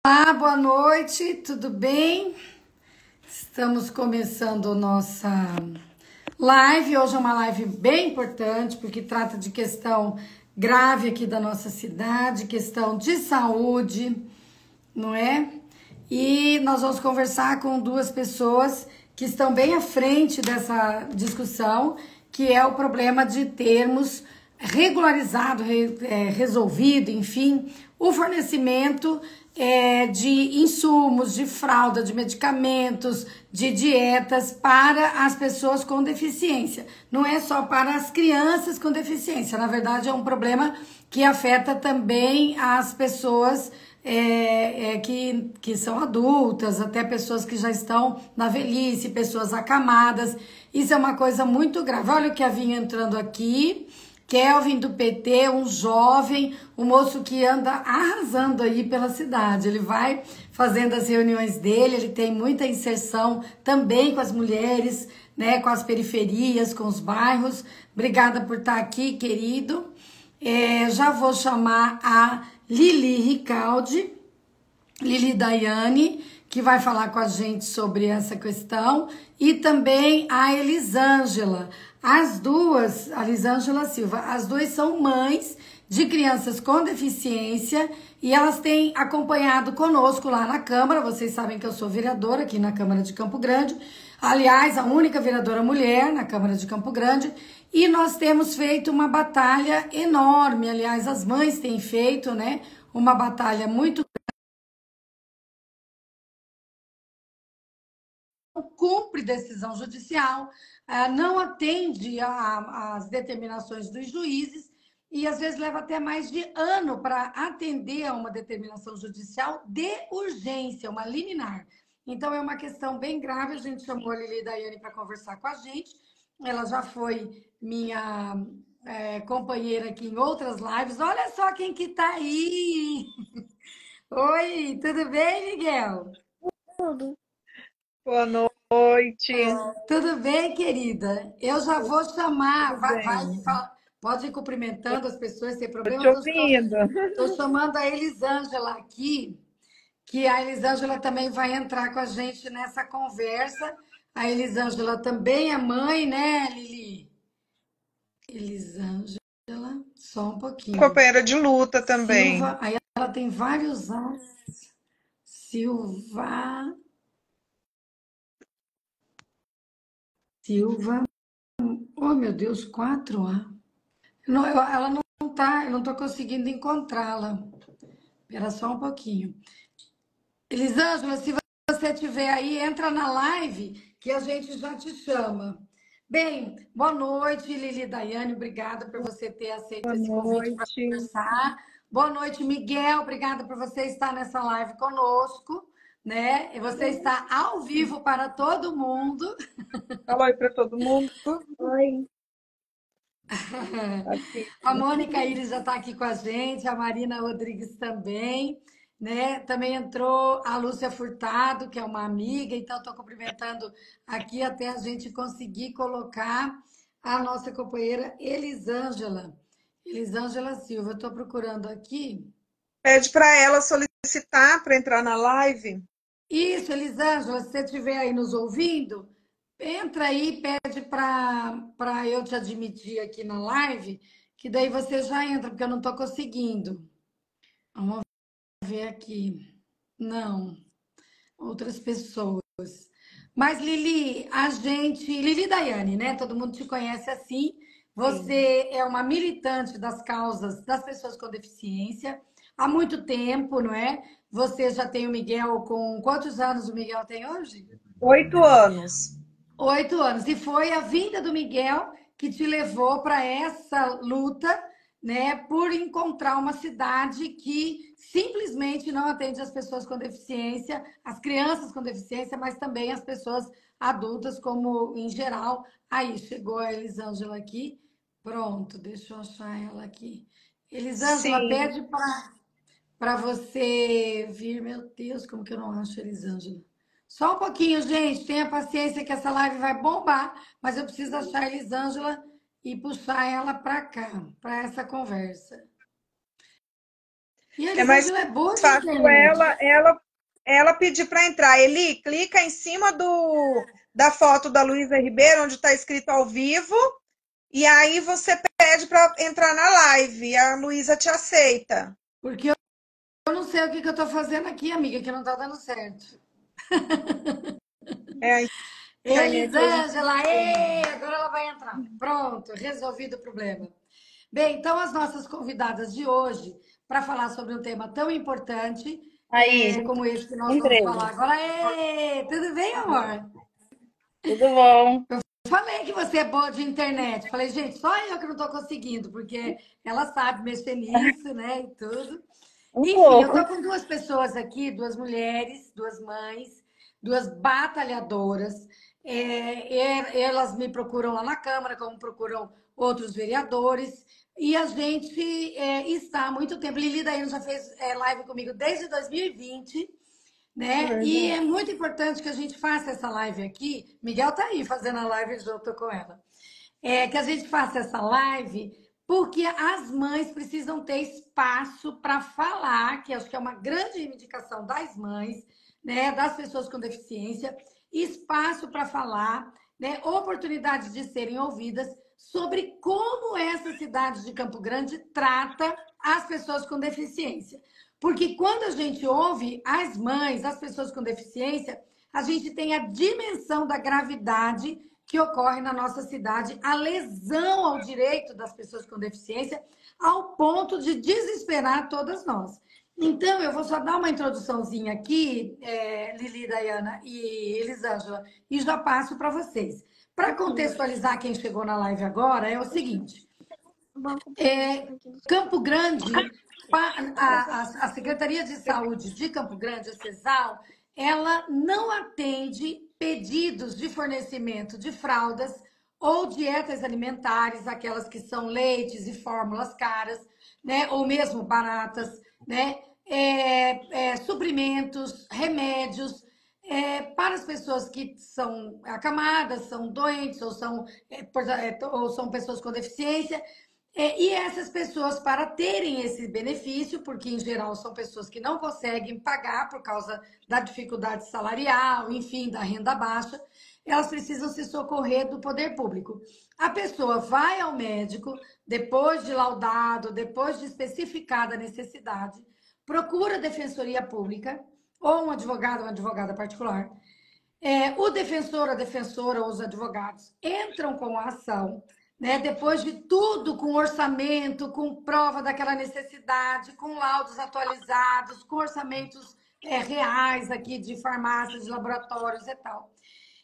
Olá, boa noite, tudo bem? Estamos começando nossa live. Hoje é uma live bem importante, porque trata de questão grave aqui da nossa cidade, questão de saúde, não é? E nós vamos conversar com duas pessoas que estão bem à frente dessa discussão, que é o problema de termos regularizado, resolvido, enfim, o fornecimento de insumos, de fralda, de medicamentos, de dietas para as pessoas com deficiência. Não é só para as crianças com deficiência, na verdade é um problema que afeta também as pessoas que são adultas, até pessoas que já estão na velhice, pessoas acamadas. Isso é uma coisa muito grave. Olha o que vinha entrando aqui. Kelvin do PT, um jovem, um moço que anda arrasando aí pela cidade. Ele vai fazendo as reuniões dele, ele tem muita inserção também com as mulheres, né, com as periferias, com os bairros. Obrigada por estar aqui, querido. Já vou chamar a Lili Ricaldi, Lili Daiane, que vai falar com a gente sobre essa questão, e também a Elisângela. As duas, a Elisângela Silva, as duas são mães de crianças com deficiência e elas têm acompanhado conosco lá na Câmara. Vocês sabem que eu sou vereadora aqui na Câmara de Campo Grande. Aliás, a única vereadora mulher na Câmara de Campo Grande. E nós temos feito uma batalha enorme. Aliás, as mães têm feito, né, uma batalha muito cumpre decisão judicial, não atende às determinações dos juízes e às vezes leva até mais de ano para atender a uma determinação judicial de urgência, uma liminar. Então é uma questão bem grave. A gente chamou a Lili Daiane para conversar com a gente. Ela já foi minha companheira aqui em outras lives. Olha só quem que tá aí! Oi, tudo bem, Miguel? Tudo. Boa noite. Tudo bem, querida? Eu já vou chamar, Tudo bem? pode ir cumprimentando as pessoas sem Tô problema. te ouvindo. Estou chamando a Elisângela aqui, que a Elisângela também vai entrar com a gente nessa conversa. A Elisângela também é mãe, né, Lili? Elisângela, só um pouquinho. Companheira de luta também. Silva, aí ela tem vários anos. Silva, Silva, oh meu Deus, 4A. Não, ela não tá, eu não estou conseguindo encontrá-la. Espera só um pouquinho. Elisângela, se você estiver aí, entra na live que a gente já te chama. Bem, boa noite, Lili Daiane. Obrigada por você ter aceito Boa esse convite para noite. conversar. Boa noite, Miguel. Obrigada por você estar nessa live conosco, né? E você está ao vivo para todo mundo. Fala oi para todo mundo. Oi. Aqui. A Mônica Iris já está aqui com a gente, a Marina Rodrigues também, né? Também entrou a Lúcia Furtado, que é uma amiga, então estou cumprimentando aqui até a gente conseguir colocar a nossa companheira Elisângela. Elisângela Silva, estou procurando aqui. Pede para ela solicitar para entrar na live. Isso, Elisângela, se você estiver aí nos ouvindo, entra aí, pede para eu te admitir aqui na live, que daí você já entra, porque eu não estou conseguindo. Vamos ver aqui. Não, outras pessoas. Mas Lili, a gente. Lili Daiane, né? Todo mundo te conhece assim. Sim. Você é uma militante das causas das pessoas com deficiência há muito tempo, não é? Você já tem o Miguel com. Quantos anos o Miguel tem hoje? 8 anos. 8 anos. E foi a vinda do Miguel que te levou para essa luta, né, por encontrar uma cidade que simplesmente não atende as pessoas com deficiência, as crianças com deficiência, mas também as pessoas adultas, como em geral. Aí, chegou a Elisângela aqui. Pronto, deixa eu achar ela aqui. Elisângela, Sim. pede para você vir. Meu Deus, como que eu não acho a Elisângela? Só um pouquinho, gente. Tenha paciência que essa live vai bombar, mas eu preciso achar a Elisângela e puxar ela para cá, para essa conversa. E a É mais Elisângela é boa de fácil internet. ela pedir para entrar. Eli, clica em cima da foto da Luísa Ribeiro, onde está escrito ao vivo, e aí você pede para entrar na live e a Luísa te aceita. Porque eu não sei o que eu tô fazendo aqui, amiga, que não tá dando certo. É a internet hoje em dia. Elisângela, ê, agora ela vai entrar. Pronto, resolvido o problema. Bem, então as nossas convidadas de hoje, para falar sobre um tema tão importante Aí, já como esse que nós vamos entrei. falar agora. Ê, tudo bem, amor? Tudo bom? Falei que você é boa de internet. Falei, gente, só eu que não estou conseguindo, porque ela sabe mexer nisso, né, e tudo. Um Enfim, eu pouco. estou com duas pessoas aqui, duas mulheres, duas mães, duas batalhadoras. Elas me procuram lá na Câmara, como procuram outros vereadores. E a gente está há muito tempo. Lili Daiane já fez live comigo desde 2020, É né? E verdade. é muito importante que a gente faça essa live aqui. Miguel tá aí fazendo a live junto com ela. Que a gente faça essa live porque as mães precisam ter espaço para falar, que acho que é uma grande reivindicação das mães, né, das pessoas com deficiência, espaço para falar, né, oportunidade de serem ouvidas sobre como essa cidade de Campo Grande trata as pessoas com deficiência. Porque quando a gente ouve as mães, as pessoas com deficiência, a gente tem a dimensão da gravidade que ocorre na nossa cidade, a lesão ao direito das pessoas com deficiência, ao ponto de desesperar todas nós. Então, eu vou só dar uma introduçãozinha aqui, Lili, Dayana e Elisângela, e já passo para vocês. Para contextualizar quem chegou na live agora, é o seguinte: Campo Grande, a Secretaria de Saúde de Campo Grande, a CESAL, ela não atende pedidos de fornecimento de fraldas ou dietas alimentares, aquelas que são leites e fórmulas caras, né, ou mesmo baratas, né, suprimentos, remédios, para as pessoas que são acamadas, são doentes ou são pessoas com deficiência. E essas pessoas, para terem esse benefício, porque em geral são pessoas que não conseguem pagar por causa da dificuldade salarial, enfim, da renda baixa, elas precisam se socorrer do poder público. A pessoa vai ao médico, depois de laudado, depois de especificada a necessidade, procura a defensoria pública, ou um advogado, uma advogada particular. O defensor, a defensora, ou os advogados entram com a ação, né? Depois de tudo, com orçamento, com prova daquela necessidade, com laudos atualizados, com orçamentos reais aqui de farmácias, de laboratórios e tal.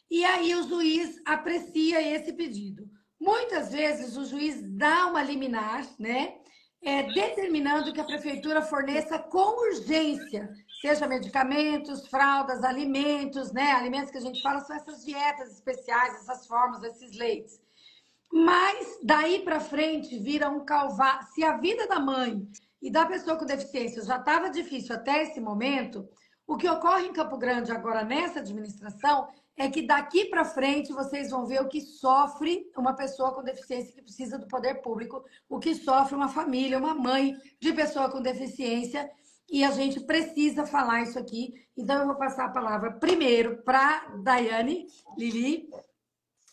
E aí o juiz aprecia esse pedido. Muitas vezes o juiz dá uma liminar, né? Determinando que a prefeitura forneça com urgência, seja medicamentos, fraldas, alimentos, né? Alimentos que a gente fala são essas dietas especiais, essas formas, esses leites. Mas daí para frente vira um calvário. Se a vida da mãe e da pessoa com deficiência já estava difícil até esse momento, o que ocorre em Campo Grande agora nessa administração é que daqui para frente vocês vão ver o que sofre uma pessoa com deficiência que precisa do poder público, o que sofre uma família, uma mãe de pessoa com deficiência, e a gente precisa falar isso aqui. Então eu vou passar a palavra primeiro para Daiane, Lili,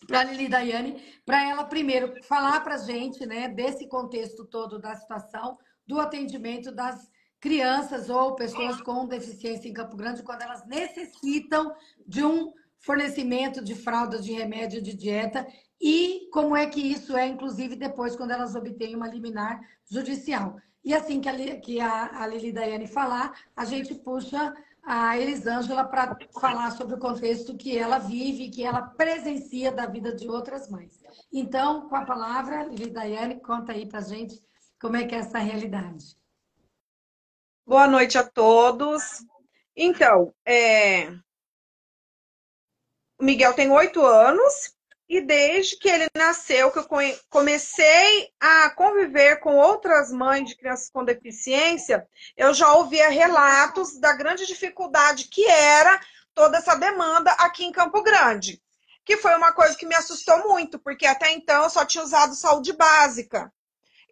para a Lili Daiane, para ela primeiro falar para a gente, né, desse contexto todo da situação, do atendimento das crianças ou pessoas com deficiência em Campo Grande, quando elas necessitam de um fornecimento de fralda, de remédio, de dieta, e como é que isso é, inclusive, depois, quando elas obtêm uma liminar judicial. E assim que a Lili Daiane falar, a gente puxa a Elisângela para falar sobre o contexto que ela vive, que ela presencia da vida de outras mães. Então, com a palavra, Lili Daiane, conta aí para a gente como é que é essa realidade. Boa noite a todos. Então, o Miguel tem 8 anos e desde que ele nasceu, que eu comecei a conviver com outras mães de crianças com deficiência, eu já ouvia relatos da grande dificuldade que era toda essa demanda aqui em Campo Grande, que foi uma coisa que me assustou muito, porque até então eu só tinha usado saúde básica.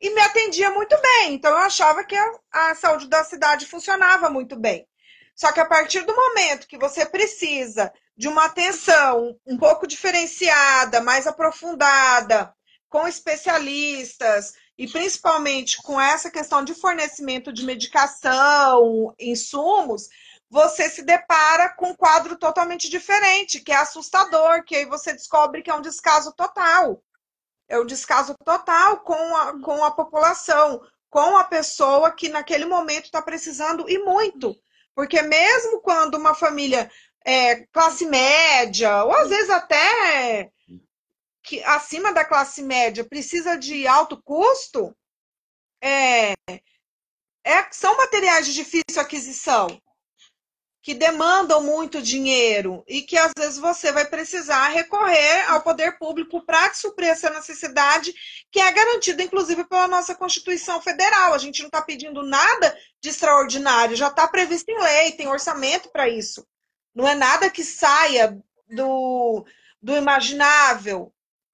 e me atendia muito bem. Então eu achava que a saúde da cidade funcionava muito bem. Só que a partir do momento que você precisa de uma atenção um pouco diferenciada, mais aprofundada, com especialistas e principalmente com essa questão de fornecimento de medicação, insumos, você se depara com um quadro totalmente diferente, que é assustador, que aí você descobre que é um descaso total. É um descaso total com a população, com a pessoa que naquele momento está precisando e muito. Porque mesmo quando uma família classe média, ou às vezes até que acima da classe média precisa de alto custo, são materiais de difícil aquisição, que demandam muito dinheiro e que às vezes você vai precisar recorrer ao poder público para suprir essa necessidade, que é garantida, inclusive, pela nossa Constituição Federal. A gente não está pedindo nada de extraordinário, já está previsto em lei, tem orçamento para isso. Não é nada que saia do imaginável.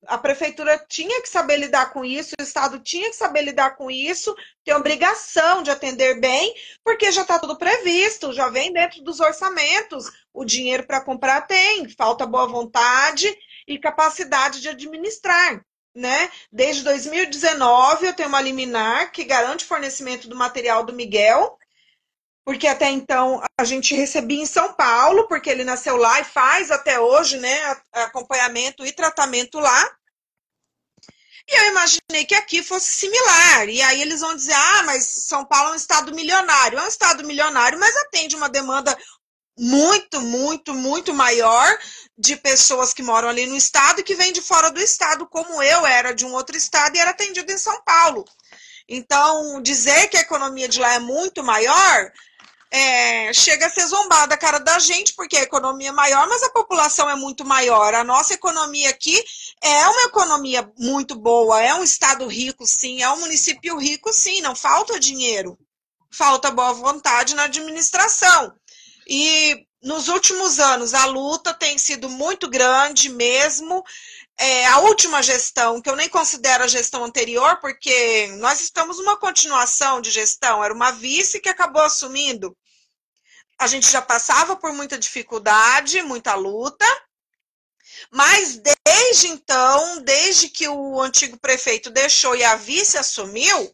A prefeitura tinha que saber lidar com isso, o Estado tinha que saber lidar com isso, tem obrigação de atender bem, porque já está tudo previsto, já vem dentro dos orçamentos. O dinheiro para comprar tem, falta boa vontade e capacidade de administrar. Né? Desde 2019 eu tenho uma liminar que garante o fornecimento do material do Miguel, porque até então a gente recebia em São Paulo, porque ele nasceu lá e faz até hoje, né, acompanhamento e tratamento lá. E eu imaginei que aqui fosse similar. E aí eles vão dizer, mas São Paulo é um estado milionário. É um estado milionário, mas atende uma demanda muito, muito, muito maior de pessoas que moram ali no estado e que vêm de fora do estado, como eu era de um outro estado e era atendido em São Paulo. Então, dizer que a economia de lá é muito maior... chega a ser zombada da cara da gente, porque a economia é maior, mas a população é muito maior. A nossa economia aqui é uma economia muito boa, é um estado rico, sim, é um município rico, sim, não falta dinheiro, falta boa vontade na administração. E nos últimos anos a luta tem sido muito grande mesmo. A última gestão, que eu nem considero a gestão anterior, porque nós estamos numa continuação de gestão, era uma vice que acabou assumindo. A gente já passava por muita dificuldade, muita luta, mas desde então, desde que o antigo prefeito deixou e a vice assumiu,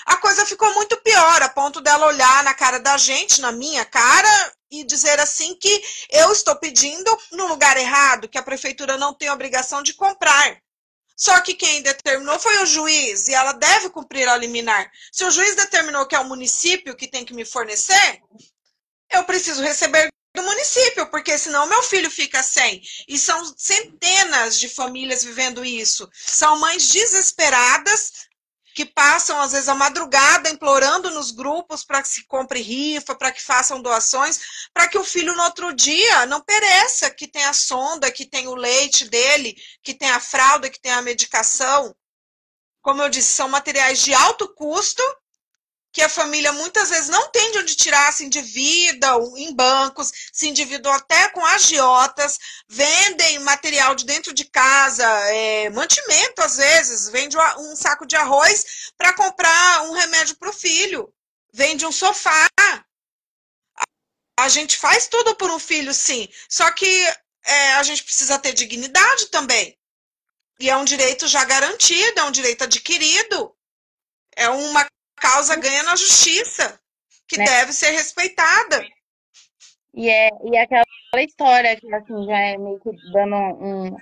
a coisa ficou muito pior, a ponto dela olhar na cara da gente, na minha cara, e dizer assim que eu estou pedindo no lugar errado, que a prefeitura não tem obrigação de comprar. Só que quem determinou foi o juiz, e ela deve cumprir a liminar. Se o juiz determinou que é o município que tem que me fornecer, eu preciso receber do município, porque senão meu filho fica sem. E são centenas de famílias vivendo isso. São mães desesperadas, que passam, às vezes, a madrugada implorando nos grupos para que se compre rifa, para que façam doações, para que o filho, no outro dia, não pereça, que tem a sonda, que tem o leite dele, que tem a fralda, que tem a medicação. Como eu disse, são materiais de alto custo, que a família muitas vezes não tem de onde tirar, se endividam em bancos, se endividam até com agiotas, vendem material de dentro de casa, mantimento às vezes, vende um saco de arroz para comprar um remédio para o filho, vende um sofá. A gente faz tudo por um filho, sim, só que a gente precisa ter dignidade também. E é um direito já garantido, é um direito adquirido, é uma causa ganha na justiça, que deve ser respeitada. E aquela história que assim, já é meio que dando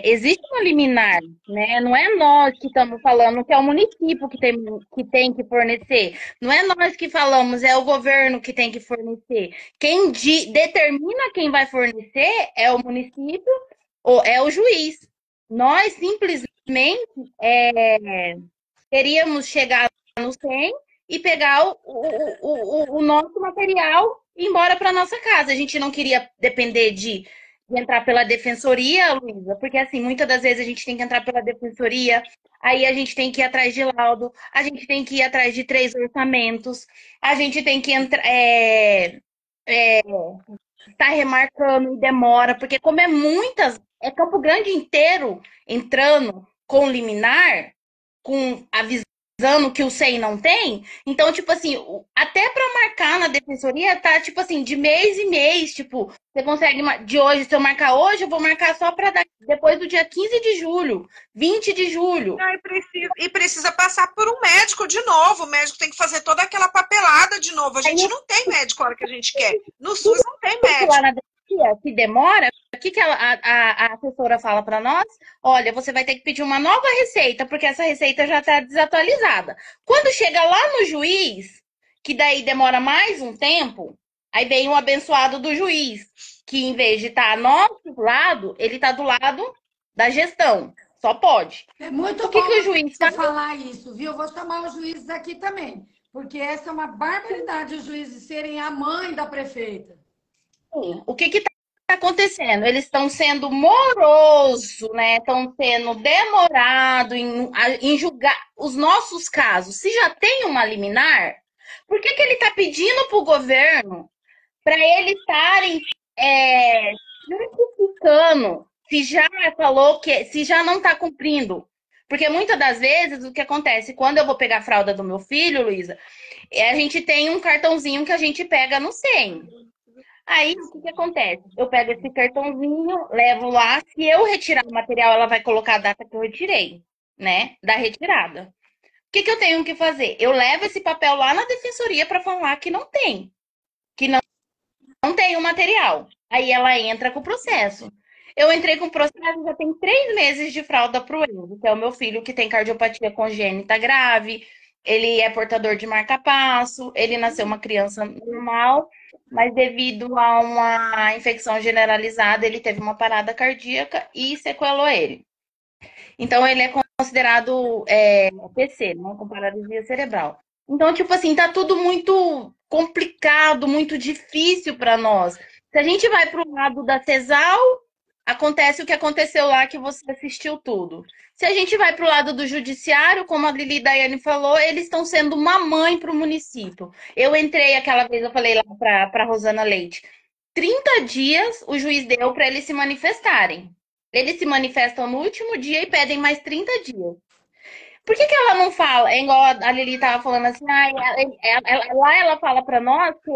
existe uma liminar, né? Não é nós que estamos falando que é o município que tem que fornecer. Não é nós que falamos, é o governo que tem que fornecer. Quem determina quem vai fornecer é o município ou é o juiz. Nós simplesmente queríamos chegar no 100 e pegar o nosso material e ir embora para nossa casa. A gente não queria depender de entrar pela defensoria, Luísa, porque assim, muitas das vezes a gente tem que entrar pela defensoria, aí a gente tem que ir atrás de laudo, a gente tem que ir atrás de 3 orçamentos, a gente tem que entrar, tá remarcando e demora, porque como é Campo Grande inteiro entrando com liminar, com avisando anos que o SEM não tem. Então, tipo assim, até para marcar na defensoria tá, tipo assim, de mês em mês. Tipo, você consegue, de hoje, se eu marcar hoje, eu vou marcar só para depois do dia 15 de julho, 20 de julho. E precisa passar por um médico de novo. O médico tem que fazer toda aquela papelada de novo. A gente não tem médico a hora que a gente quer. No SUS não tem médico. Lá na defensoria, que demora, o que, que a assessora fala para nós? Olha, você vai ter que pedir uma nova receita, porque essa receita já está desatualizada. Quando chega lá no juiz, que daí demora mais um tempo, aí vem o abençoado do juiz, que em vez de estar ao nosso lado, ele está do lado da gestão. Só pode. É muito O que, bom que o juiz você faz? falar isso, viu? Eu vou chamar os juízes aqui também, porque essa é uma barbaridade os juízes serem a mãe da prefeita. O que está acontecendo? Eles estão sendo morosos, né? Estão sendo demorados em julgar os nossos casos. Se já tem uma liminar, por que, que ele está pedindo para o governo para eles estarem justificando se já falou que se já não está cumprindo? Porque muitas das vezes o que acontece quando eu vou pegar a fralda do meu filho, Luísa, a gente tem um cartãozinho que a gente pega no SEM. Aí, o que acontece? Eu pego esse cartãozinho, levo lá. Se eu retirar o material, ela vai colocar a data que eu retirei, né? Da retirada. O que eu tenho que fazer? Eu levo esse papel lá na defensoria para falar que não tem. Que não tem o material. Aí ela entra com o processo. Eu entrei com o processo, já tem 3 meses de fralda pro Enzo, que é o meu filho que tem cardiopatia congênita grave. Ele é portador de marca-passo. Ele nasceu uma criança normal, mas devido a uma infecção generalizada, ele teve uma parada cardíaca e sequelou ele. Então, ele é considerado PC, né, com paralisia cerebral. Então, tipo assim, tá tudo muito complicado, muito difícil para nós. Se a gente vai pro lado da CESAL, acontece o que aconteceu lá, que você assistiu tudo. Se a gente vai para o lado do judiciário, como a Lili Daiane falou, eles estão sendo uma mãe para o município. Eu entrei aquela vez, eu falei lá para Rosana Leite, 30 dias o juiz deu para eles se manifestarem. Eles se manifestam no último dia e pedem mais 30 dias. Por que ela não fala? É igual a Lili estava falando assim, lá ela fala para nós que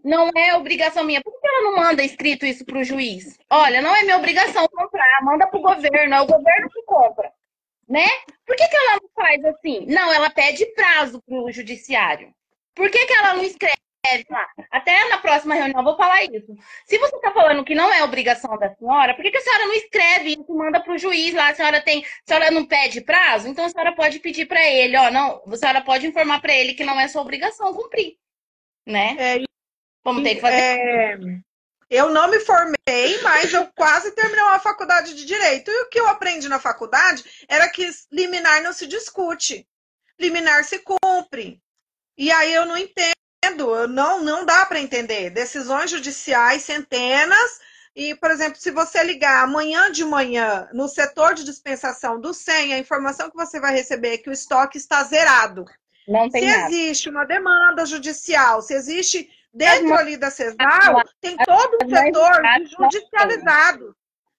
não é obrigação minha. Por que ela não manda escrito isso para o juiz? Olha, não é minha obrigação comprar, manda para o governo, é o governo que compra, né? Por que ela não faz assim? Não, ela pede prazo para o judiciário. Por que ela não escreve lá? Até na próxima reunião eu vou falar isso. Se você está falando que não é obrigação da senhora, por que a senhora não escreve isso e manda para o juiz lá? A senhora não pede prazo? Então a senhora pode pedir para ele, a senhora pode informar para ele que não é sua obrigação cumprir. Né? Como tem que fazer. Eu não me formei, mas eu quase terminei uma faculdade de Direito. E o que eu aprendi na faculdade era que liminar não se discute. Liminar se cumpre. E aí eu não entendo, não dá para entender. Decisões judiciais, centenas. E, por exemplo, se você ligar amanhã de manhã no setor de dispensação do SEM, a informação que você vai receber é que o estoque está zerado. Não tem nada. Se existe uma demanda judicial, se existe dentro ali da CESAL, tem todo um setor de judicializado.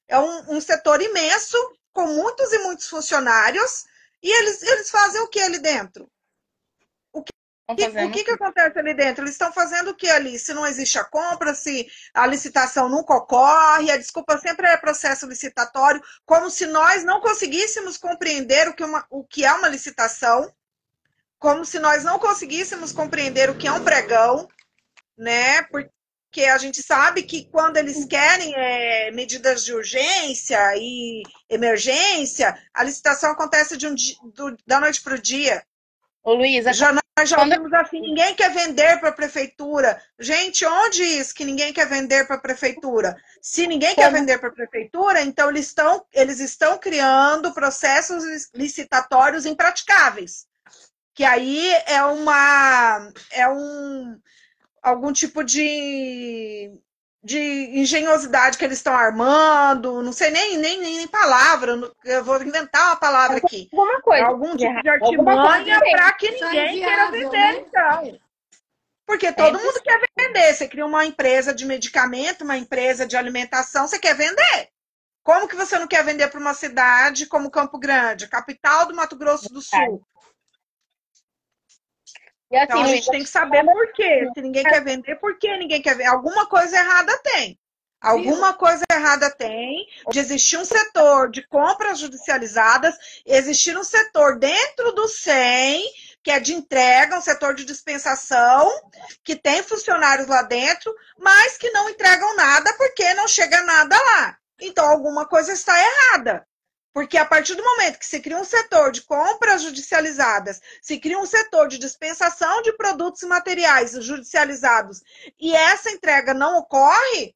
É um setor imenso, com muitos e muitos funcionários, e eles fazem o que ali dentro? O que acontece ali dentro? Eles estão fazendo o que ali? Se não existe a compra, se a licitação nunca ocorre, a desculpa sempre é processo licitatório, como se nós não conseguíssemos compreender o que é uma licitação, como se nós não conseguíssemos compreender o que é um pregão, né? Porque a gente sabe que quando eles querem medidas de urgência e emergência, a licitação acontece da noite para o dia. Ô, Luísa, nós já ouvimos assim, ninguém quer vender para a prefeitura. Gente, onde diz que ninguém quer vender para a prefeitura? Se ninguém quer vender para a prefeitura, então eles estão criando processos licitatórios impraticáveis. Que aí algum tipo de engenhosidade que eles estão armando, não sei nem palavra, eu vou inventar uma palavra aqui. Algum tipo de artimanha para que ninguém queira vender, né? Então. Porque todo mundo quer vender. Você cria uma empresa de medicamento, uma empresa de alimentação, você quer vender. Como que você não quer vender para uma cidade como Campo Grande, capital do Mato Grosso do Sul? E assim, Então a gente tem que saber por quê. Se ninguém quer vender, por que ninguém quer vender? Alguma coisa errada tem. Alguma coisa errada tem de existir um setor de compras judicializadas, existir um setor dentro do SEM, que é de entrega, um setor de dispensação, que tem funcionários lá dentro, mas que não entregam nada porque não chega nada lá. Então alguma coisa está errada. Porque a partir do momento que se cria um setor de compras judicializadas, se cria um setor de dispensação de produtos e materiais judicializados, e essa entrega não ocorre,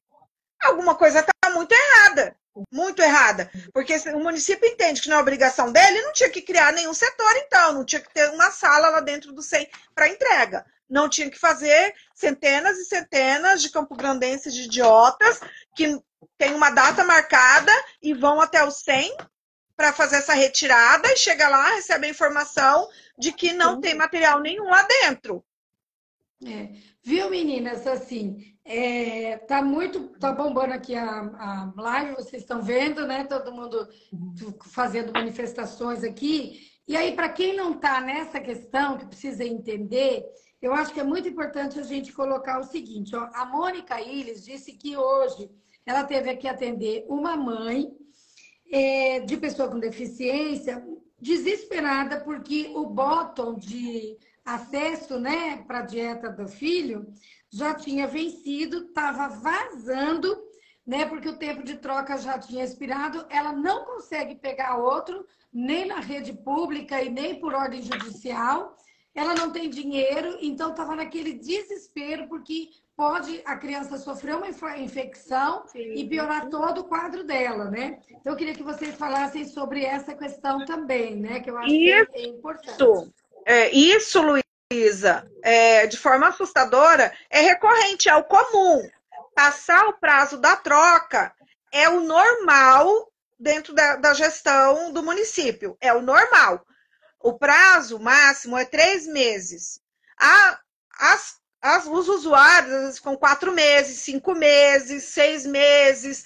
alguma coisa está muito errada. Muito errada. Porque o município entende que não é obrigação dele, não tinha que criar nenhum setor, então. Não tinha que ter uma sala lá dentro do SEM para entrega. Não tinha que fazer centenas e centenas de campograndenses de idiotas que têm uma data marcada e vão até o SEM para fazer essa retirada e chega lá, recebe a informação de que não tem material nenhum lá dentro. Viu, meninas? Assim, tá bombando aqui a live, vocês estão vendo, né? Todo mundo fazendo manifestações aqui. E aí, para quem não está nessa questão, que precisa entender, eu acho que é muito importante a gente colocar o seguinte, ó, a Mônica Illes disse que hoje ela teve que atender uma mãe de pessoa com deficiência, desesperada, porque o botão de acesso, né, para a dieta do filho já tinha vencido, estava vazando, né, porque o tempo de troca já tinha expirado, ela não consegue pegar outro, nem na rede pública e nem por ordem judicial, ela não tem dinheiro, então estava naquele desespero, porque pode a criança sofrer uma infecção e piorar todo o quadro dela, né? Então, eu queria que vocês falassem sobre essa questão também, né? Que eu acho que é importante. Isso, Luísa, de forma assustadora, é recorrente, é o comum. Passar o prazo da troca é o normal dentro da gestão do município, é o normal. O prazo máximo é 3 meses. Os usuários, às vezes, ficam 4 meses, 5 meses, 6 meses.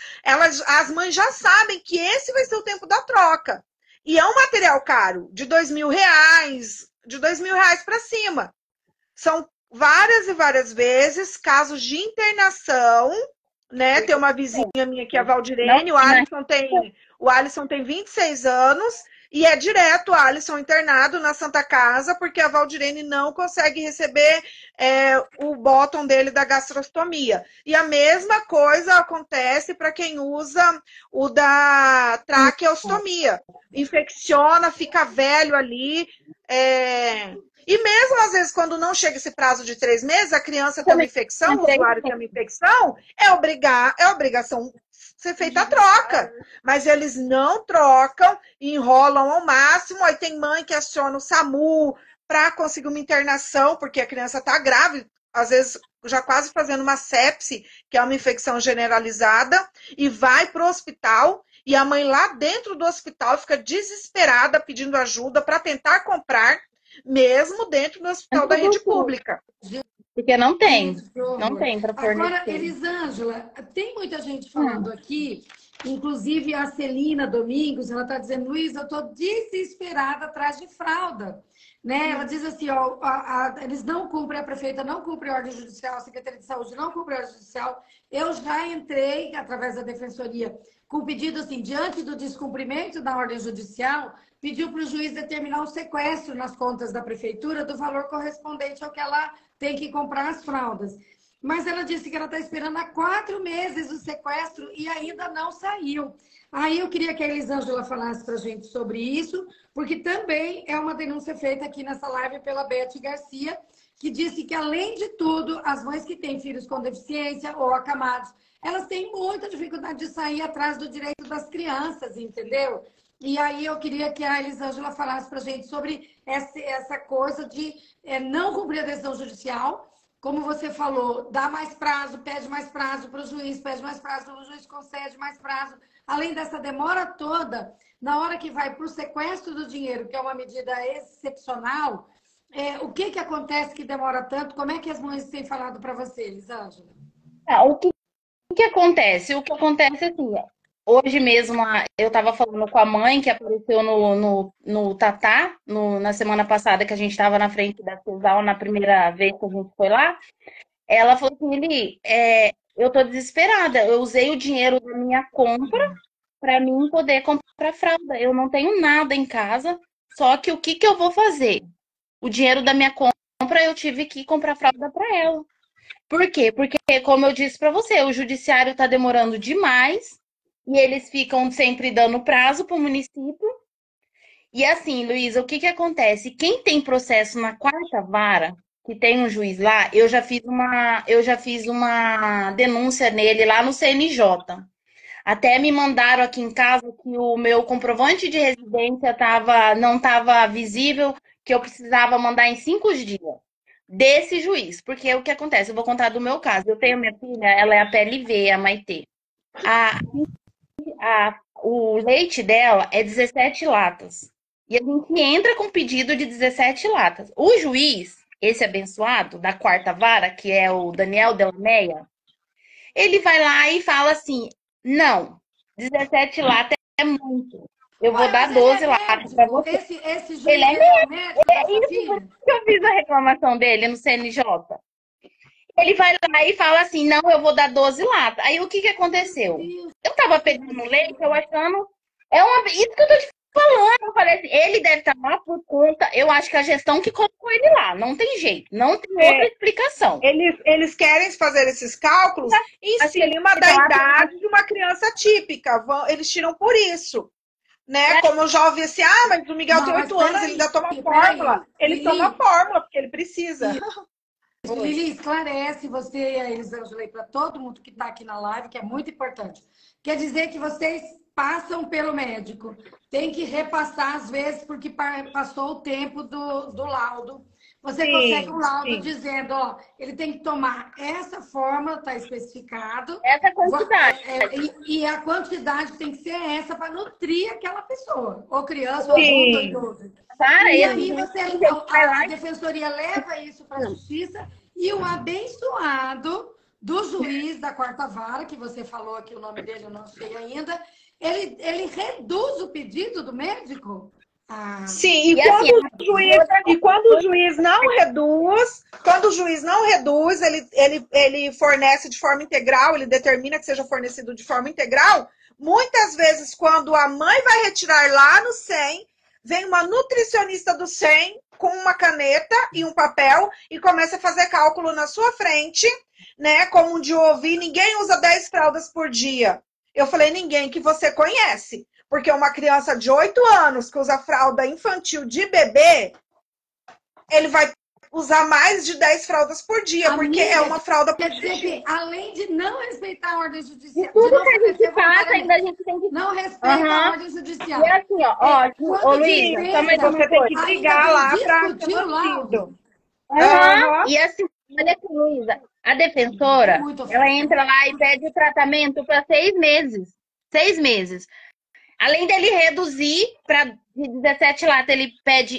As mães já sabem que esse vai ser o tempo da troca. E é um material caro, de R$ 2.000, de R$ 2.000 para cima. São várias e várias vezes casos de internação, né? Tem uma vizinha minha aqui, a Valdirene, o Alisson tem 26 anos, e é direto o Alisson internado na Santa Casa, porque a Valdirene não consegue receber o bottom dele da gastrostomia. E a mesma coisa acontece para quem usa o da traqueostomia. Infecciona, fica velho ali. E mesmo, às vezes, quando não chega esse prazo de 3 meses, a criança tem uma infecção, o usuário tem uma infecção, é obrigação ser feita a troca. Mas eles não trocam, enrolam ao máximo. Aí tem mãe que aciona o SAMU para conseguir uma internação, porque a criança está grave, às vezes já quase fazendo uma sepse, que é uma infecção generalizada, e vai para o hospital. E a mãe lá dentro do hospital fica desesperada pedindo ajuda para tentar comprar, mesmo dentro do hospital da rede pública. Porque não tem para fornecer. Agora, Elisângela, tem muita gente falando aqui, inclusive a Celina Domingos, ela está dizendo, Luiz, eu estou desesperada atrás de fralda. Né? Ela diz assim, ó, eles não cumprem, a prefeita não cumpre a ordem judicial, a Secretaria de Saúde não cumpre a ordem judicial. Eu já entrei, através da Defensoria, com pedido assim, diante do descumprimento da ordem judicial, pediu para o juiz determinar um sequestro nas contas da prefeitura do valor correspondente ao que ela tem que comprar as fraldas. Mas ela disse que ela está esperando há 4 meses o sequestro e ainda não saiu. Aí eu queria que a Elisângela falasse para a gente sobre isso, porque também é uma denúncia feita aqui nessa live pela Beth Garcia, que disse que, além de tudo, as mães que têm filhos com deficiência ou acamados, elas têm muita dificuldade de sair atrás do direito das crianças, entendeu? E aí eu queria que a Elisângela falasse para a gente sobre essa coisa de não cumprir a decisão judicial. Como você falou, dá mais prazo, pede mais prazo para o juiz, pede mais prazo, o juiz concede mais prazo. Além dessa demora toda, na hora que vai para o sequestro do dinheiro, que é uma medida excepcional, o que acontece que demora tanto? Como é que as mães têm falado para você, Elisângela? O que acontece? O que acontece é assim, Hoje mesmo eu estava falando com a mãe que apareceu no Tatá, na semana passada que a gente estava na frente da Cesal, na primeira vez que a gente foi lá. Ela falou assim, Eli, eu tô desesperada. Eu usei o dinheiro da minha compra para mim poder comprar fralda. Eu não tenho nada em casa, só que o que que eu vou fazer? O dinheiro da minha compra eu tive que comprar fralda para ela. Por quê? Porque, como eu disse para você, o judiciário está demorando demais e eles ficam sempre dando prazo para o município. E assim, Luísa, o que que acontece? Quem tem processo na quarta vara, que tem um juiz lá, eu já fiz uma denúncia nele lá no CNJ. Até me mandaram aqui em casa que o meu comprovante de residência não estava visível, que eu precisava mandar em 5 dias desse juiz. Porque o que acontece? Eu vou contar do meu caso. Eu tenho minha filha, ela é a PLV, a Maitê. A, o leite dela é 17 latas. E a gente entra com pedido de 17 latas. O juiz, esse abençoado, da quarta vara, que é o Daniel Delameia, ele vai lá e fala assim: não, 17 latas é muito. Eu vou Olha, dar mas ele 12 é latas para médico. você. Esse juiz, Ele é ele é o médico, médico da é sua isso filha? que eu fiz a reclamação dele no CNJ. Ele vai lá e fala assim: não, eu vou dar 12 latas. Aí o que que Meu aconteceu? Deus. Eu tava pegando leite, eu achando. Isso que eu tô te falando. Eu falei assim: ele deve estar lá por conta. Eu acho que a gestão que colocou ele lá. Não tem jeito. Não tem outra É, explicação. eles querem fazer esses cálculos em Acho que ele cima deve da estar lá idade de uma criança típica. Eles tiram por isso. e Né? aí, Como eu já ouvi assim, mas o Miguel Não, tem mas 8 anos, ele peraí, ainda toma peraí. fórmula. Ele toma Lili, fórmula porque ele precisa. Oi. Lili, esclarece você e a Elisângela aí para todo mundo que está aqui na live, que é muito importante. Quer dizer que vocês passam pelo médico. Tem que repassar às vezes, porque passou o tempo do laudo. Você consegue um Sim, laudo sim. dizendo, ó, ele tem que tomar essa forma, está especificado, essa quantidade. e a quantidade tem que ser essa para nutrir aquela pessoa, ou criança, ou adulto, ou Sim. idoso. Para E esse aí juiz, você, ele vai a lá defensoria leva isso para a justiça e o abençoado do juiz da quarta vara, que você falou aqui o nome dele, eu não sei ainda, ele reduz o pedido do médico? Ah, Sim, e assim, e quando o juiz não reduz, ele fornece de forma integral, ele determina que seja fornecido de forma integral. Muitas vezes, quando a mãe vai retirar lá no 100, vem uma nutricionista do 100 com uma caneta e um papel e começa a fazer cálculo na sua frente, né? Como um de ouvir, ninguém usa 10 fraldas por dia. Eu falei, ninguém que você conhece. Porque uma criança de 8 anos que usa fralda infantil de bebê, ele vai usar mais de 10 fraldas por dia, porque é amiga, uma fralda por quer dizer dia. que além de não respeitar a ordem de judicial, de tudo não que a gente fornecer passa, ainda a voluntariamente, gente tem que. não respeita a Aham. ordem E judicial, assim, ó, ô quando Luísa, só mais E dispensa, uma você tem coisa. que ainda brigar vem lá para ser discutir o laudo. mantido. Aham. Uhum. E assim, olha aqui, Luísa, a É defensora, muito ela ofensivo. entra lá e pede o tratamento para 6 meses. 6 meses. Além dele reduzir para 17 latas,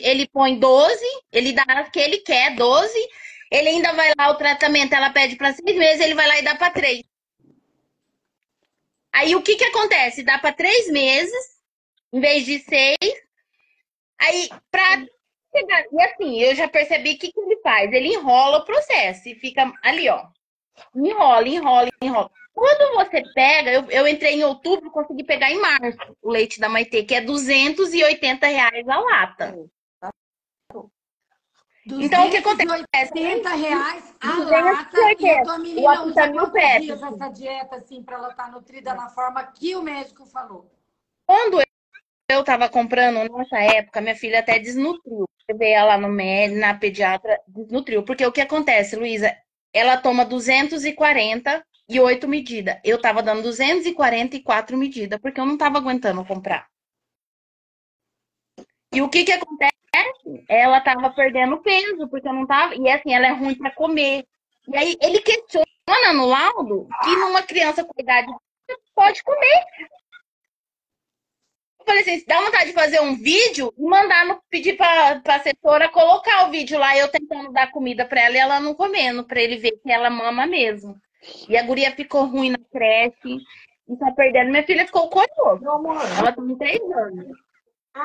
ele põe 12, ele dá as que ele quer, 12. Ele ainda vai lá, o tratamento, ela pede para 6 meses, ele vai lá e dá para 3. Aí o que que acontece? Dá para 3 meses, em vez de 6. Aí, pra chegar. E assim, eu já percebi o que que ele faz. Ele enrola o processo e fica ali, ó. Enrola, enrola, enrola. Quando você pega, eu entrei em outubro, consegui pegar em março o leite da Maitê, que é R$ 280 a lata. Então, o que acontece? R$ 280 a lata e a 280. tua O menina usa Aptamil quantos dias PET. essa dieta assim para ela estar nutrida na forma que o médico falou? Quando eu tava comprando nessa época, minha filha até desnutriu. Levei ela no médico, na pediatra, desnutriu. Porque o que acontece, Luísa? Ela toma 248 medidas. Eu tava dando 244 medidas, porque eu não tava aguentando comprar. E o que que acontece? Ela tava perdendo peso, porque eu não tava. E assim, ela é ruim para comer. E aí ele questiona no laudo que numa criança com idade pode comer. Eu falei assim, dá vontade de fazer um vídeo e mandar pedir pra assessora colocar o vídeo lá, eu tentando dar comida pra ela e ela não comendo, pra ele ver que ela mama mesmo. E a guria ficou ruim na creche. e tá perdendo. Minha filha ficou curiosa. Ela tem 3 anos.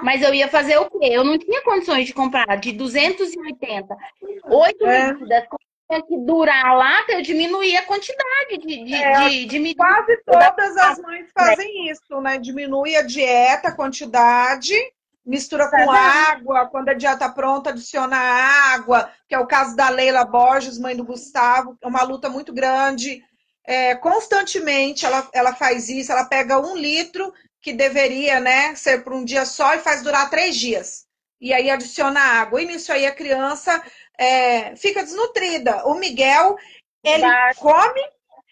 Mas eu ia fazer o quê? Eu não tinha condições de comprar de 280, 8 medidas. Como tinha que durar a lata, eu diminuí a quantidade de medidas. Quase todas as mães fazem isso, né? Diminui a dieta, a quantidade, mistura com água. Quando a dieta tá pronta, adiciona água, que é o caso da Leila Borges, mãe do Gustavo. É uma luta muito grande. Constantemente ela faz isso, ela pega 1 litro, que deveria, né, ser por um dia só, e faz durar 3 dias. E aí adiciona água. E nisso aí a criança fica desnutrida. O Miguel, ele come,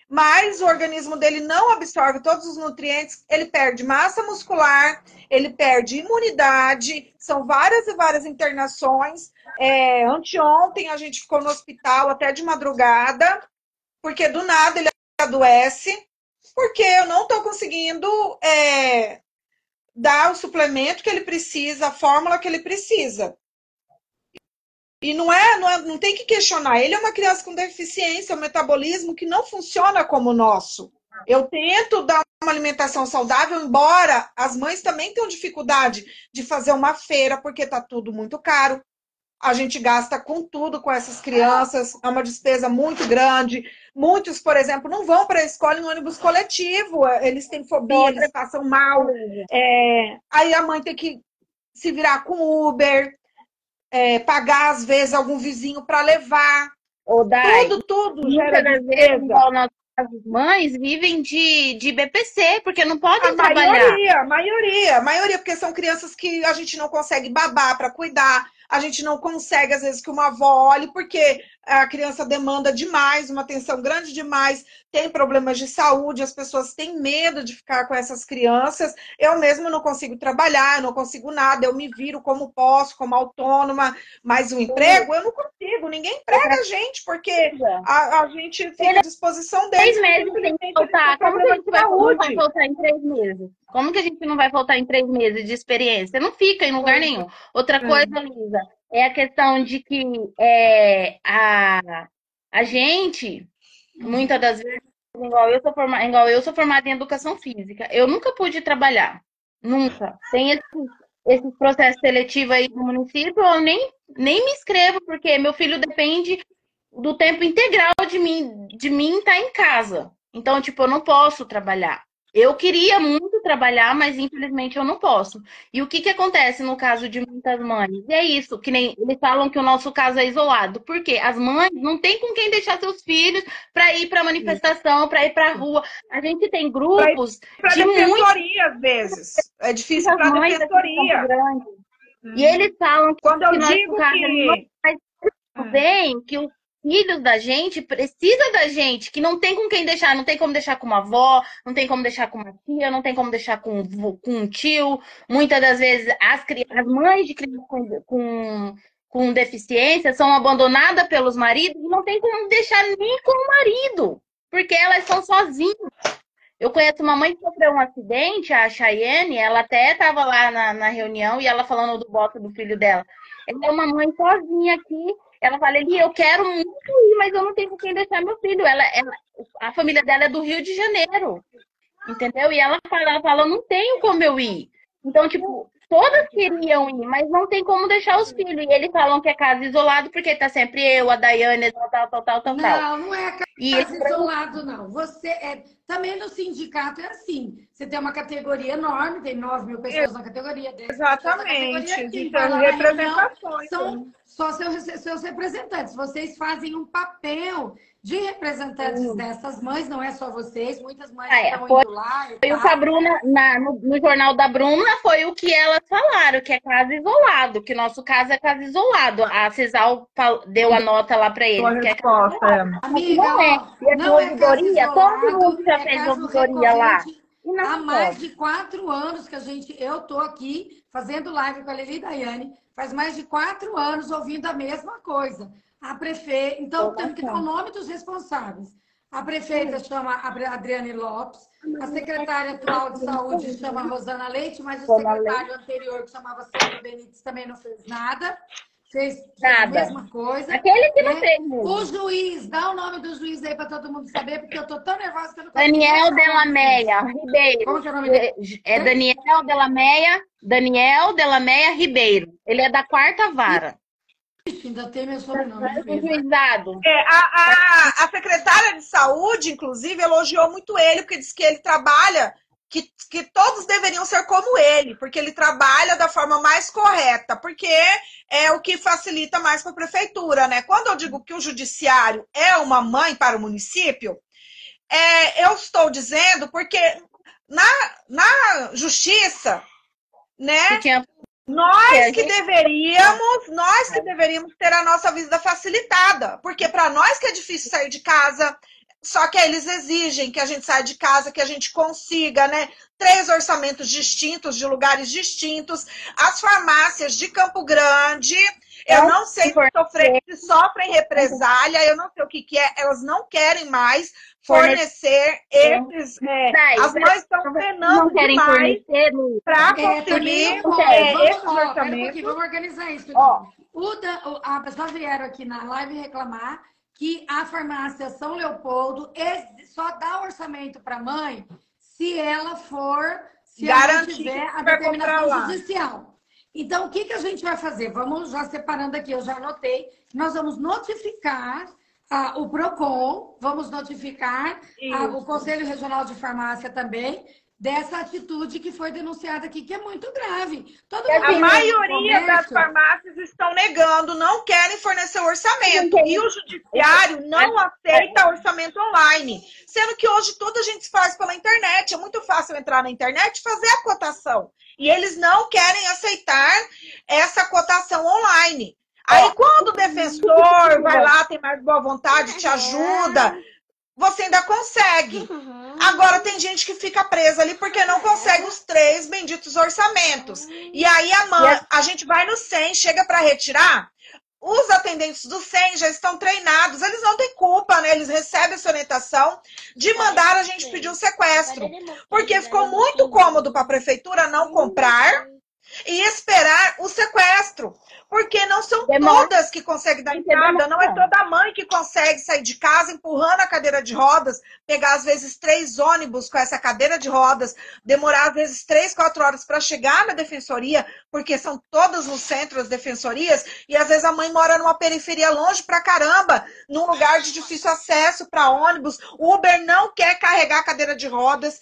mas o organismo dele não absorve todos os nutrientes, ele perde massa muscular, ele perde imunidade, são várias e várias internações. Anteontem a gente ficou no hospital até de madrugada, porque do nada ele adoece, porque eu não estou conseguindo dar o suplemento que ele precisa, a fórmula que ele precisa. E não tem que questionar. Ele é uma criança com deficiência, um metabolismo que não funciona como o nosso. Eu tento dar uma alimentação saudável, embora as mães também tenham dificuldade de fazer uma feira, porque está tudo muito caro. A gente gasta com tudo com essas crianças, é uma despesa muito grande. Muitos, por exemplo, não vão para a escola em ônibus coletivo, eles têm fobia, eles passam mal. Aí a mãe tem que se virar com Uber, pagar, às vezes, algum vizinho para levar. Tudo gera despesa. As mães vivem de BPC, porque não podem trabalhar. A maioria, porque são crianças que a gente não consegue babar para cuidar, a gente não consegue, às vezes, que uma avó olhe, porque a criança demanda demais, uma atenção grande demais, tem problemas de saúde, as pessoas têm medo de ficar com essas crianças. Eu mesmo não consigo trabalhar, eu não consigo nada, eu me viro como posso, como autônoma, mas o emprego eu não consigo, ninguém emprega a gente, porque a gente fica à disposição deles. 3 meses sem voltar, como que a gente vai voltar em 3 meses? Como que a gente não vai voltar em 3 meses de experiência? Não fica em lugar nenhum. Outra coisa, Luísa, é a questão de que a gente, muitas das vezes, igual eu sou formada em educação física, eu nunca pude trabalhar. Nunca. Tem esse processo seletivo aí do município, eu nem me inscrevo, porque meu filho depende do tempo integral de mim estar em casa. Então, tipo, eu não posso trabalhar. Eu queria muito trabalhar, mas infelizmente eu não posso. E o que acontece no caso de muitas mães? E é isso, que nem eles falam que o nosso caso é isolado. Por quê? As mães não têm com quem deixar seus filhos para ir para manifestação, para ir para rua. A gente tem grupos pra de defensoria, às vezes. É difícil para defensoria. E eles falam que quando eu nosso digo caso que bem, que os filhos da gente precisa da gente, que não tem com quem deixar, não tem como deixar com uma avó, não tem como deixar com uma tia, não tem como deixar com um tio. Muitas das vezes as mães de crianças com deficiência são abandonadas pelos maridos e não tem como deixar nem com o marido, porque elas são sozinhas. Eu conheço uma mãe que sofreu um acidente, a Chayenne, ela até estava lá na reunião e ela falando do boto do filho dela. Ela é uma mãe sozinha aqui. Ela fala, Eli, eu quero muito ir, mas eu não tenho com quem deixar meu filho. A família dela é do Rio de Janeiro, entendeu? E ela fala, eu não tenho como eu ir. Então, tipo, todas queriam ir, mas não tem como deixar os filhos. E eles falam que é casa isolado porque tá sempre eu, a Daiane, tal. Não é casa isolado, não. Você também no sindicato é assim. Você tem uma categoria enorme, tem 9.000 pessoas na categoria, 10 exatamente. Então, representações. São só seus representantes. Vocês fazem um papel de representantes dessas mães, não é só vocês, muitas mães estão indo lá. Foi o que a Bruna, no jornal da Bruna, foi o que elas falaram, que é caso isolado, que nosso caso é caso isolado. A Cisal deu a nota lá para ele. Que Amiga, não é caso isolado, todo mundo já fez ouvidoria lá. Há mais de 4 anos que eu tô aqui fazendo live com a Lili e Daiane, faz mais de 4 anos ouvindo a mesma coisa. A prefeita, então temos que dar o nome dos responsáveis. A prefeita chama a Adriane Lopes, a secretária atual de saúde chama Rosana Leite, mas o secretário anterior, que chamava Sandro Benites, também não fez nada. fez a Nada. mesma coisa. Aquele que não né? fez mesmo. O juiz, dá o nome do juiz aí para todo mundo saber, porque eu tô tão nervosa que eu não consigo Daniel nem falar o nome Delameia dele. Ribeiro. Como que é o nome dele? É Daniel Delameia Ribeiro. Ele é da 4ª Vara. Ixi, ainda tem meu sobrenome Do mesmo. juizado. A secretária de saúde, inclusive, elogiou muito ele, porque disse que ele trabalha, que todos deveriam ser como ele, porque ele trabalha da forma mais correta, porque é o que facilita mais para a prefeitura, né? Quando eu digo que o judiciário é uma mãe para o município, eu estou dizendo porque na justiça, né? Que tinha Nós que deveríamos ter a nossa vida facilitada, porque para nós que é difícil sair de casa, só que eles exigem que a gente saia de casa, que a gente consiga, né, 3 orçamentos distintos, de lugares distintos, as farmácias de Campo Grande, eu não sei se sofrem represália, eu não sei o que é, elas não querem mais fornecer esses. As mães estão penando demais para conseguir esses orçamentos. Vamos organizar isso. A pessoa vieram aqui na live reclamar que a farmácia São Leopoldo só dá orçamento para a mãe se ela tiver a determinação judicial. Então, o que a gente vai fazer? Vamos já separando aqui, eu já anotei. Nós vamos notificar o PROCON, vamos notificar o Conselho Regional de Farmácia também, dessa atitude que foi denunciada aqui, que é muito grave. A maioria das farmácias estão negando, não querem fornecer orçamento. E o judiciário não aceita orçamento online. Sendo que hoje tudo a gente faz pela internet. É muito fácil entrar na internet e fazer a cotação. E eles não querem aceitar essa cotação online. Aí quando o defensor vai lá, tem mais boa vontade, te ajuda, você ainda consegue. Agora tem gente que fica presa ali porque não consegue os 3 benditos orçamentos. E aí a gente vai no SEM, chega para retirar, os atendentes do SEM já estão treinados, eles não têm culpa, né? Eles recebem essa orientação de mandar a gente pedir um sequestro. Porque ficou muito cômodo para a prefeitura não comprar e esperar o sequestro. Porque não são todas que conseguem dar entrada, não é toda mãe que consegue sair de casa empurrando a cadeira de rodas, pegar às vezes 3 ônibus com essa cadeira de rodas, demorar às vezes 3, 4 horas para chegar na defensoria, porque são todas no centro as defensorias, e às vezes a mãe mora numa periferia longe pra caramba, num lugar de difícil acesso para ônibus, o Uber não quer carregar a cadeira de rodas.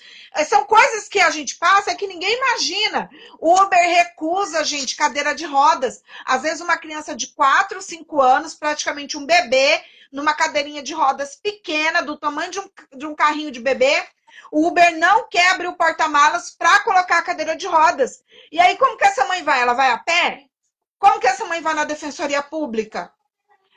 São coisas que a gente passa que ninguém imagina. O Uber recusa, gente, cadeira de rodas. Às vezes uma criança de 4, 5 anos, praticamente um bebê, numa cadeirinha de rodas pequena, do tamanho de um carrinho de bebê, o Uber não quer abrir o porta-malas para colocar a cadeira de rodas. E aí como que essa mãe vai? Ela vai a pé? Como que essa mãe vai na defensoria pública?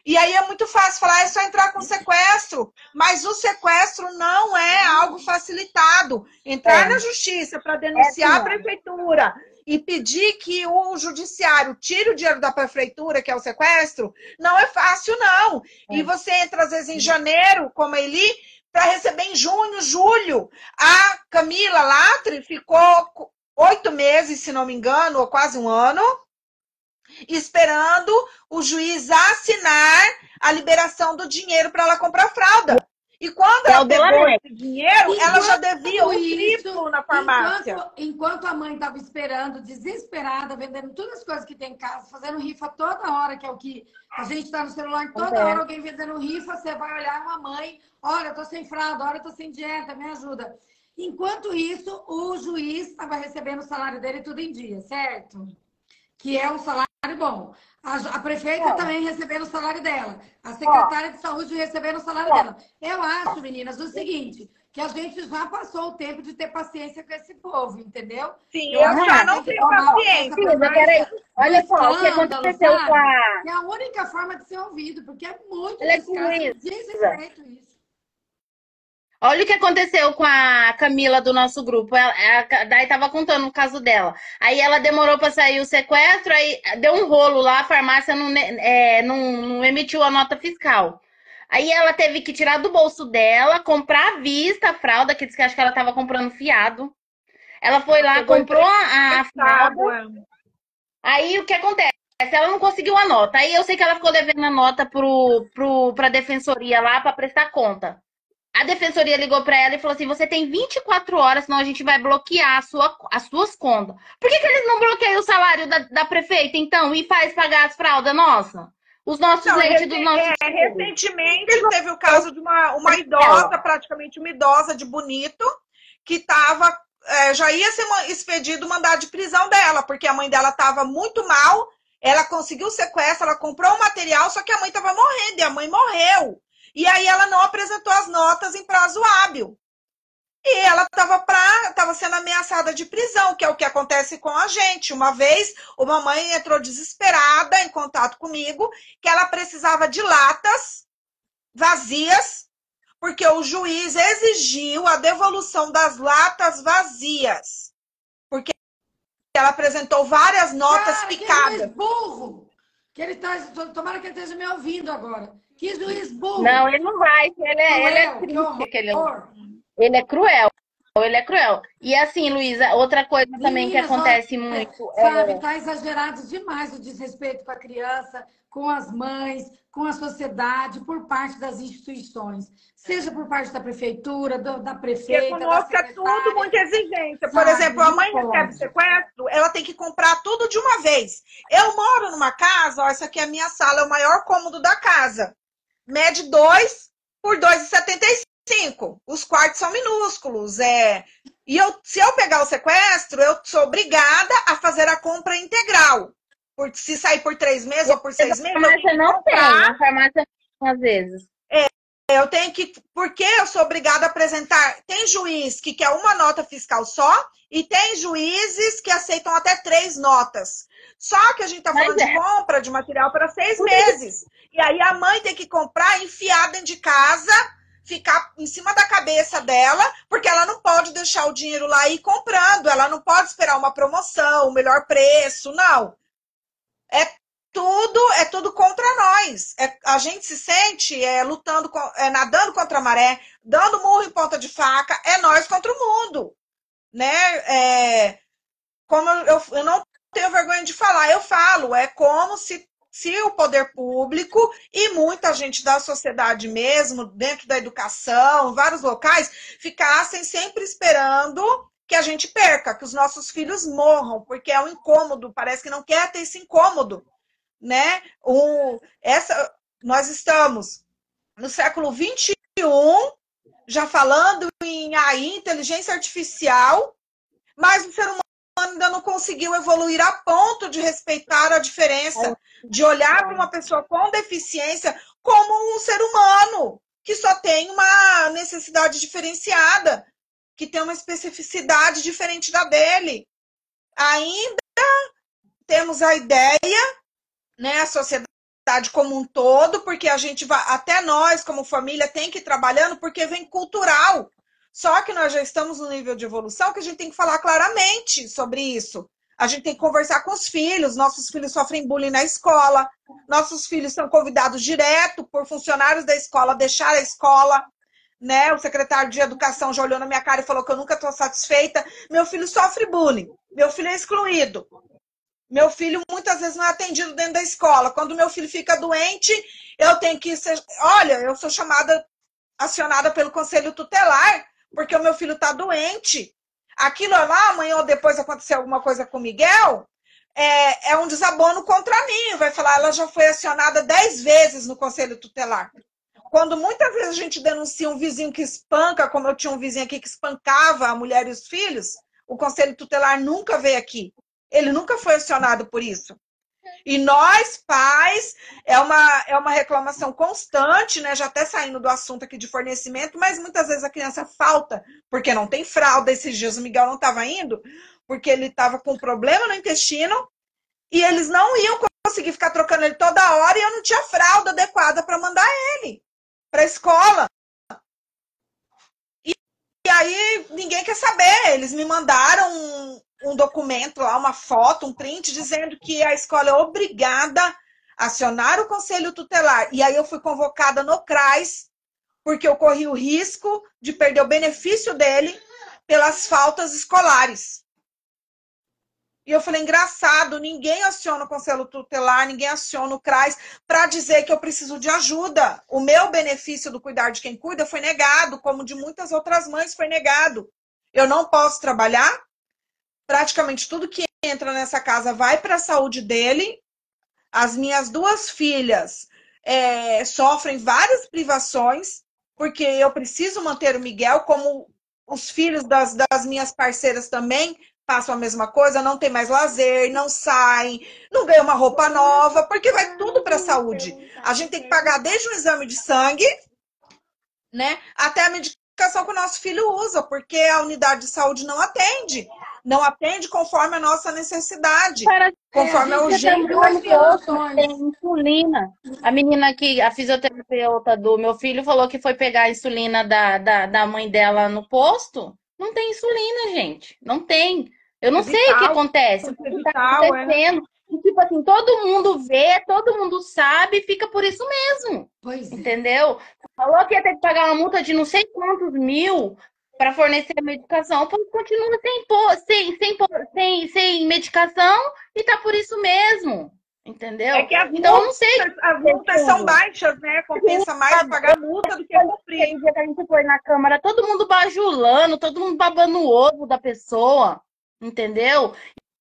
E aí é muito fácil falar, é só entrar com sequestro. Mas o sequestro não é algo facilitado. Entrar na justiça para denunciar a prefeitura e pedir que o judiciário tire o dinheiro da prefeitura, que é o sequestro, não é fácil, não. E você entra, às vezes, em janeiro, como a Eli, para receber em junho, julho. A Camila Latri ficou 8 meses, se não me engano, ou quase um ano, esperando o juiz assinar a liberação do dinheiro para ela comprar fralda. E quando ela pegou esse dinheiro, ela já devia o triplo na farmácia. Enquanto a mãe estava esperando, desesperada, vendendo todas as coisas que tem em casa, fazendo rifa toda hora, que é o que a gente está no celular, toda hora alguém vendendo rifa, você vai olhar uma mãe, olha, eu tô sem fralda, olha, eu tô sem dieta, me ajuda. Enquanto isso, o juiz estava recebendo o salário dele tudo em dia, certo? Que é um salário bom. A prefeita também recebendo o salário dela. A secretária de saúde recebendo o salário dela. Eu acho, meninas, o seguinte, que a gente já passou o tempo de ter paciência com esse povo, entendeu? Sim, eu já não tenho paciência. Olha só, o que aconteceu com a... É a única forma de ser ouvido, porque é muito desrespeito isso. Olha o que aconteceu com a Camila do nosso grupo. Daí tava contando o caso dela. Aí ela demorou para sair o sequestro, aí deu um rolo lá, a farmácia não emitiu a nota fiscal. Aí ela teve que tirar do bolso dela, comprar à vista a fralda, que diz que acho que ela tava comprando fiado. Ela foi lá, comprou a fralda. Aí o que acontece? ela não conseguiu a nota. Aí eu sei que ela ficou devendo a nota pra defensoria lá para prestar conta. A defensoria ligou para ela e falou assim: você tem 24 horas, senão a gente vai bloquear as suas contas. Por que eles não bloqueiam o salário da prefeita, então, e faz pagar as fraldas nossa? Os nossos Não, leites dos nossos filhos. recentemente teve o caso de uma idosa, praticamente uma idosa de Bonito, que estava, já ia ser expedido o mandado de prisão dela, porque a mãe dela estava muito mal, ela conseguiu o sequestro, ela comprou o material, só que a mãe estava morrendo, e a mãe morreu. E aí ela não apresentou as notas em prazo hábil. E ela estava sendo ameaçada de prisão, que é o que acontece com a gente. Uma vez, uma mãe entrou desesperada em contato comigo, que ela precisava de latas vazias, porque o juiz exigiu a devolução das latas vazias. Porque ela apresentou várias notas picadas. Que juiz burro! Tomara que ele esteja me ouvindo agora. Que juiz burro! Não, ele não vai. Ele é triste. Ele é cruel. Ele é cruel. E assim, Luísa, outra coisa também que acontece muito. Sabe, tá exagerado demais o desrespeito com a criança, com as mães, com a sociedade, por parte das instituições. Seja por parte da prefeitura, da prefeita, da secretária. É tudo muita exigência. Por exemplo, a mãe recebe sequestro, ela tem que comprar tudo de uma vez. Eu moro numa casa, ó, essa aqui é a minha sala, é o maior cômodo da casa. Mede 2 por 2,75. Os quartos são minúsculos. E se eu pegar o sequestro, eu sou obrigada a fazer a compra integral. Se sair por 3 meses ou por 6 meses. A farmácia não tem. A farmácia não, às vezes. Eu tenho que. Porque eu sou obrigada a apresentar. Tem juiz que quer uma nota fiscal só, e tem juízes que aceitam até 3 notas. Só que a gente está falando de compra de material para 6 meses. E aí a mãe tem que comprar, enfiar dentro de casa, ficar em cima da cabeça dela, porque ela não pode deixar o dinheiro lá e ir comprando. Ela não pode esperar uma promoção, o melhor preço, não. É tudo contra nós. A gente se sente lutando, nadando contra a maré, dando murro em ponta de faca. É nós contra o mundo. Né? Como eu não tenho vergonha de falar, eu falo, é como se o poder público e muita gente da sociedade mesmo, dentro da educação, em vários locais, ficassem sempre esperando que a gente perca, que os nossos filhos morram, porque é um incômodo, parece que não quer ter esse incômodo. Né? Nós estamos no século XXI, já falando em AI, inteligência artificial, mas o ser humano ainda não conseguiu evoluir a ponto de respeitar a diferença, de olhar para uma pessoa com deficiência como um ser humano, que só tem uma necessidade diferenciada, que tem uma especificidade diferente da dele. Ainda temos a ideia, né, a sociedade como um todo, porque a gente vai, até nós, como família, tem que ir trabalhando, porque vem cultural. Só que nós já estamos no nível de evolução que a gente tem que falar claramente sobre isso. A gente tem que conversar com os filhos, nossos filhos sofrem bullying na escola, nossos filhos são convidados direto por funcionários da escola a deixar a escola, né? O secretário de educação já olhou na minha cara e falou que eu nunca estou satisfeita. Meu filho sofre bullying, meu filho é excluído. Meu filho muitas vezes não é atendido dentro da escola. Quando meu filho fica doente, eu tenho que ser... Olha, eu sou acionada pelo conselho tutelar, porque o meu filho está doente. Aquilo lá, amanhã ou depois acontecer alguma coisa com o Miguel, é um desabono contra mim. Vai falar, ela já foi acionada 10 vezes no conselho tutelar. Quando muitas vezes a gente denuncia um vizinho que espanca, como eu tinha um vizinho aqui que espancava a mulher e os filhos, o conselho tutelar nunca veio aqui. Ele nunca foi acionado por isso. E nós, pais, é uma reclamação constante, né? Já até saindo do assunto aqui de fornecimento, mas muitas vezes a criança falta, porque não tem fralda. Esses dias o Miguel não estava indo, porque ele estava com problema no intestino, e eles não iam conseguir ficar trocando ele toda hora, e eu não tinha fralda adequada para mandar ele para a escola. E aí ninguém quer saber. Eles me mandaram um documento lá, uma foto, um print, dizendo que a escola é obrigada a acionar o conselho tutelar. E aí eu fui convocada no CRAS, porque eu corri o risco de perder o benefício dele pelas faltas escolares. E eu falei, engraçado, ninguém aciona o Conselho Tutelar, ninguém aciona o CRAS para dizer que eu preciso de ajuda. O meu benefício do cuidar de quem cuida foi negado, como de muitas outras mães foi negado. Eu não posso trabalhar, praticamente tudo que entra nessa casa vai para a saúde dele. As minhas 2 filhas sofrem várias privações, porque eu preciso manter o Miguel, como os filhos das minhas parceiras também passam a mesma coisa, não tem mais lazer, não saem, não ganham uma roupa nova, porque vai tudo para a saúde. A gente tem que pagar desde o exame de sangue, né, até a medicação que o nosso filho usa, porque a unidade de saúde não atende. Não atende conforme a nossa necessidade, conforme a urgência das tem insulina. A menina que, a fisioterapeuta do meu filho, falou que foi pegar a insulina da mãe dela no posto. Não tem insulina, gente. Não tem. Eu não sei o que acontece. O que tá acontecendo. E, tipo assim, todo mundo vê, todo mundo sabe, fica por isso mesmo. Pois é. Entendeu? Falou que ia ter que pagar uma multa de não sei quantos mil para fornecer a medicação, o povo continua sem medicação e tá por isso mesmo. Entendeu? É que as então, eu não sei. As multas são baixas, né? Compensa mais pagar multa do que cumprir. Aquele dia que a gente foi na Câmara, todo mundo bajulando, todo mundo babando o ovo da pessoa. Entendeu?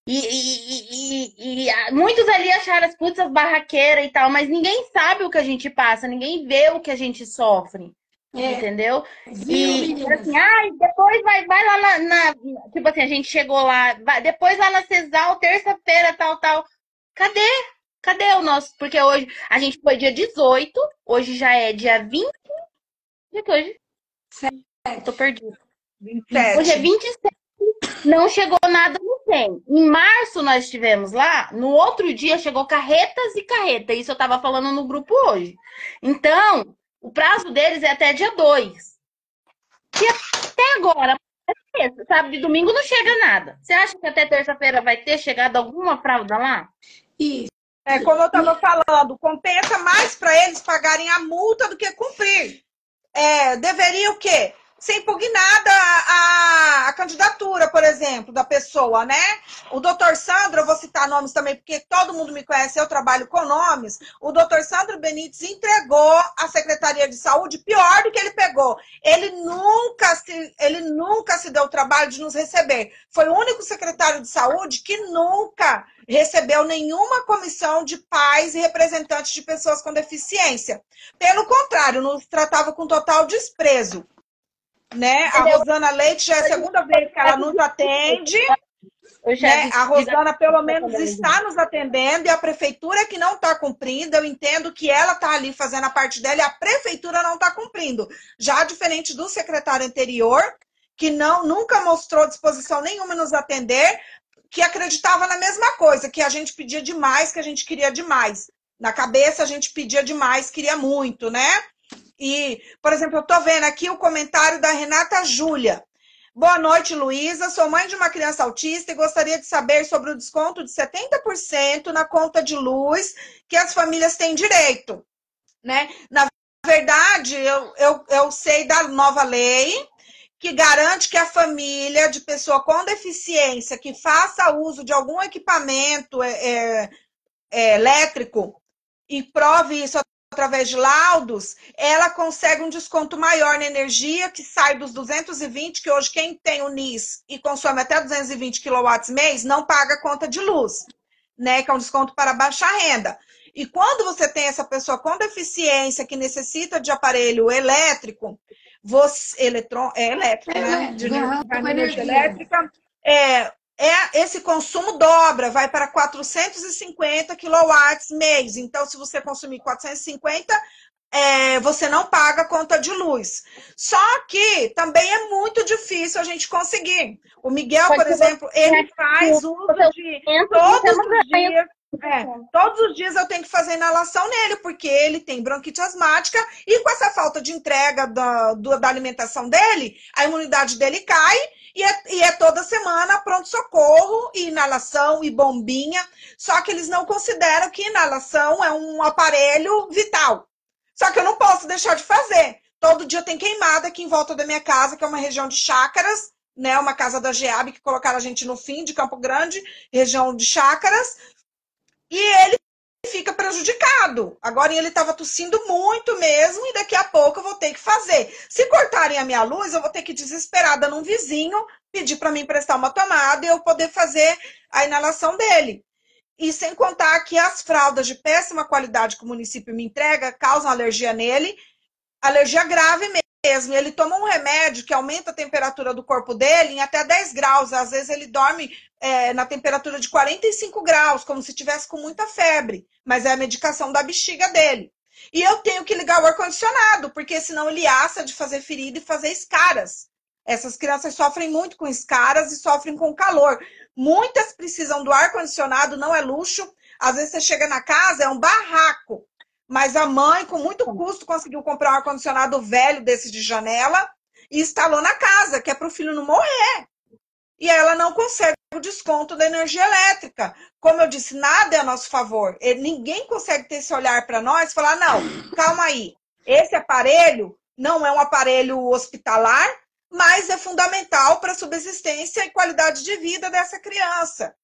E muitos ali acharam as putas barraqueiras e tal, mas ninguém sabe o que a gente passa, ninguém vê o que a gente sofre. Entendeu? E assim, depois vai lá tipo assim, a gente chegou lá, depois lá na CESAL, terça-feira, tal. Cadê o nosso? Porque hoje a gente foi dia 18, hoje já é dia 20. Dia que hoje? Tô perdido. 27. Hoje é 27. Não chegou nada no 100. Em março nós estivemos lá, no outro dia chegou carretas e carreta. Isso eu tava falando no grupo hoje. Então, o prazo deles é até dia 2. E até agora, sábado e domingo não chega nada. Você acha que até terça-feira vai ter chegado alguma fralda lá? Isso. Como eu estava falando, compensa mais para eles pagarem a multa do que cumprir. Deveria o quê? Ser impugnada a candidatura, por exemplo, da pessoa, né? O doutor Sandro, eu vou citar nomes também, porque todo mundo me conhece, eu trabalho com nomes. O doutor Sandro Benites entregou a Secretaria de Saúde pior do que ele pegou. Ele nunca se deu o trabalho de nos receber. Foi o único secretário de saúde que nunca recebeu nenhuma comissão de pais e representantes de pessoas com deficiência. Pelo contrário, nos tratava com total desprezo. Né? A Rosana Leite já é a segunda vez que ela nos atende. Né? A Rosana, pelo menos, está nos atendendo e a prefeitura que não está cumprindo. Eu entendo que ela está ali fazendo a parte dela e a prefeitura não está cumprindo. Já diferente do secretário anterior, que nunca mostrou disposição nenhuma em nos atender, que acreditava na mesma coisa, que a gente pedia demais, que a gente queria demais. Na cabeça a gente pedia demais, queria muito, né? E, por exemplo, eu estou vendo aqui o comentário da Renata Júlia. Boa noite, Luísa. Sou mãe de uma criança autista e gostaria de saber sobre o desconto de 70% na conta de luz que as famílias têm direito. Né? Na verdade, eu sei da nova lei que garante que a família de pessoa com deficiência que faça uso de algum equipamento elétrico e prove isso através de laudos, ela consegue um desconto maior na energia, que sai dos 220, que hoje quem tem o NIS e consome até 220 kW mês, não paga conta de luz, né? Que é um desconto para baixa renda. E quando você tem essa pessoa com deficiência que necessita de aparelho elétrico, elétrico, né? De energia elétrica, esse consumo dobra, vai para 450 kW mês. Então, se você consumir 450, você não paga a conta de luz. Só que também é muito difícil a gente conseguir. O Miguel, por exemplo, ele faz uso de todos os dias. Todos os dias eu tenho que fazer inalação nele, porque ele tem bronquite asmática e com essa falta de entrega da alimentação dele, a imunidade dele cai. E é toda semana pronto-socorro, e inalação e bombinha. Só que eles não consideram que inalação é um aparelho vital. Só que eu não posso deixar de fazer. Todo dia tem queimada aqui em volta da minha casa, que é uma região de chácaras, né? Uma casa da GEAB que colocaram a gente no fim de Campo Grande, região de Chácaras, e ele fica prejudicado. Agora ele estava tossindo muito mesmo e daqui a pouco eu vou ter que fazer. Se cortarem a minha luz, eu vou ter que ir desesperada num vizinho, pedir para mim emprestar uma tomada e eu poder fazer a inalação dele. E sem contar que as fraldas de péssima qualidade que o município me entrega causam alergia nele, alergia grave mesmo. Ele toma um remédio que aumenta a temperatura do corpo dele em até 10 graus. Às vezes ele dorme na temperatura de 45 graus, como se tivesse com muita febre. Mas é a medicação da bexiga dele. E eu tenho que ligar o ar-condicionado, porque senão ele assa de fazer ferida e fazer escaras. Essas crianças sofrem muito com escaras e sofrem com calor. Muitas precisam do ar-condicionado, não é luxo. Às vezes você chega na casa, é um barraco. Mas a mãe, com muito custo, conseguiu comprar um ar-condicionado velho desse de janela e instalou na casa, que é para o filho não morrer. E ela não consegue o desconto da energia elétrica. Como eu disse, nada é a nosso favor. Ninguém consegue ter esse olhar para nós e falar, não, calma aí, esse aparelho não é um aparelho hospitalar, mas é fundamental para a subsistência e qualidade de vida dessa criança.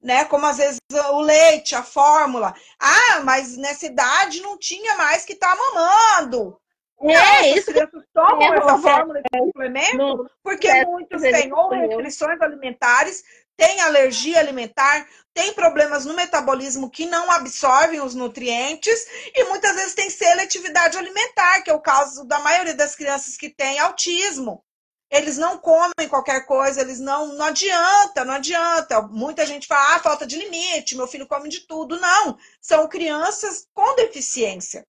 Né? Como às vezes o leite, a fórmula. Ah, mas nessa idade não tinha mais que estar mamando. Essas crianças tomam essa fórmula de suplemento porque muitos têm ou restrições alimentares, têm alergia alimentar, têm problemas no metabolismo que não absorvem os nutrientes e muitas vezes tem seletividade alimentar, que é o caso da maioria das crianças que têm autismo. Eles não comem qualquer coisa, eles não adianta, não adianta. Muita gente fala, falta de limite, meu filho come de tudo. Não, são crianças com deficiência,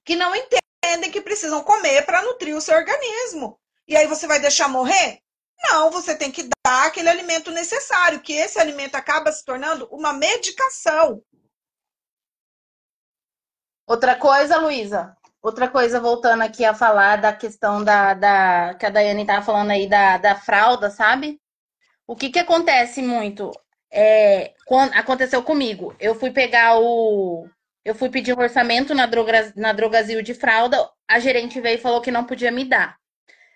que não entendem que precisam comer para nutrir o seu organismo. E aí você vai deixar morrer? Não, você tem que dar aquele alimento necessário, que esse alimento acaba se tornando uma medicação. Outra coisa, Luísa, voltando aqui a falar da questão que a Daiane estava falando aí da fralda, sabe? O que acontece muito? Aconteceu comigo. Eu fui pedir um orçamento na Drogazil de fralda, a gerente veio e falou que não podia me dar.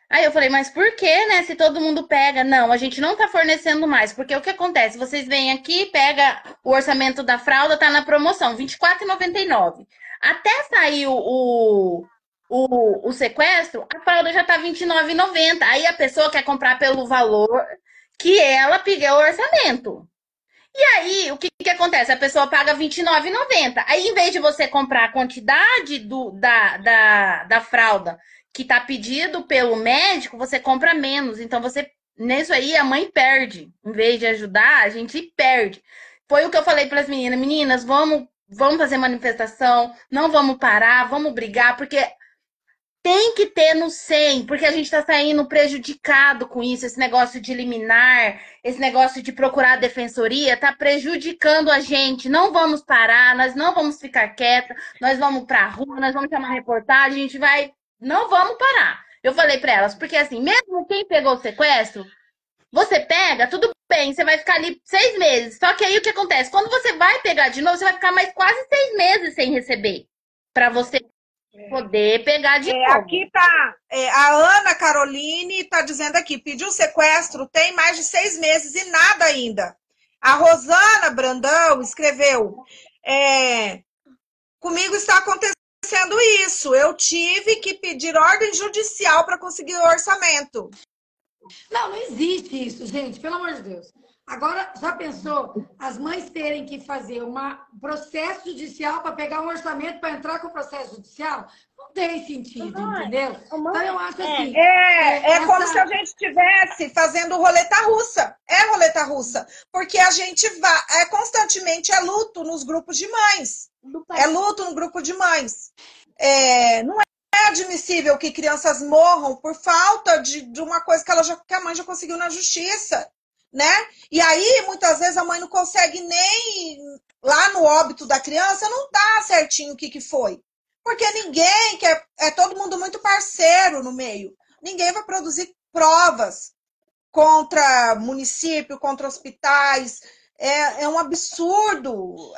Aí eu falei, mas por que, né? Se todo mundo pega. Não, a gente não tá fornecendo mais. Porque o que acontece? Vocês vêm aqui, pega o orçamento da fralda, tá na promoção, R$ 24,99. Até sair o sequestro, a fralda já tá R$ 29,90. Aí a pessoa quer comprar pelo valor que ela pediu o orçamento. E aí, o que acontece? A pessoa paga R$ 29,90. Aí, em vez de você comprar a quantidade da fralda que tá pedido pelo médico, você compra menos. Então, nisso aí, a mãe perde. Em vez de ajudar, a gente perde. Foi o que eu falei para as meninas. Meninas, vamos fazer manifestação, não vamos parar, vamos brigar, porque tem que ter no 100, porque a gente está saindo prejudicado com isso, esse negócio de liminar, esse negócio de procurar a defensoria, está prejudicando a gente. Não vamos parar, nós não vamos ficar quieta, nós vamos para a rua, nós vamos chamar reportagem, a gente vai... Não vamos parar. Eu falei para elas, porque assim, mesmo quem pegou o sequestro, você pega, tudo bem, você vai ficar ali 6 meses. Só que aí o que acontece? Quando você vai pegar de novo, você vai ficar mais quase 6 meses sem receber. Para você poder pegar de novo. Aqui tá a Ana Caroline tá dizendo aqui, pediu sequestro, tem mais de 6 meses e nada ainda. A Rosana Brandão escreveu, comigo está acontecendo isso, eu tive que pedir ordem judicial para conseguir o orçamento. Não existe isso, gente, pelo amor de Deus. Agora, já pensou as mães terem que fazer um processo judicial para pegar um orçamento para entrar com o processo judicial? Não tem sentido, entendeu? Então, eu acho assim... como se a gente estivesse fazendo roleta russa. É roleta russa. Porque a gente vai... constantemente luto nos grupos de mães. É luto no grupo de mães. Não é admissível que crianças morram por falta de uma coisa que a mãe já conseguiu na justiça. Né? E aí, muitas vezes, a mãe não consegue nem... Lá no óbito da criança, não dá certinho o que foi. Porque ninguém quer... todo mundo muito parceiro no meio. Ninguém vai produzir provas contra município, contra hospitais. É um absurdo.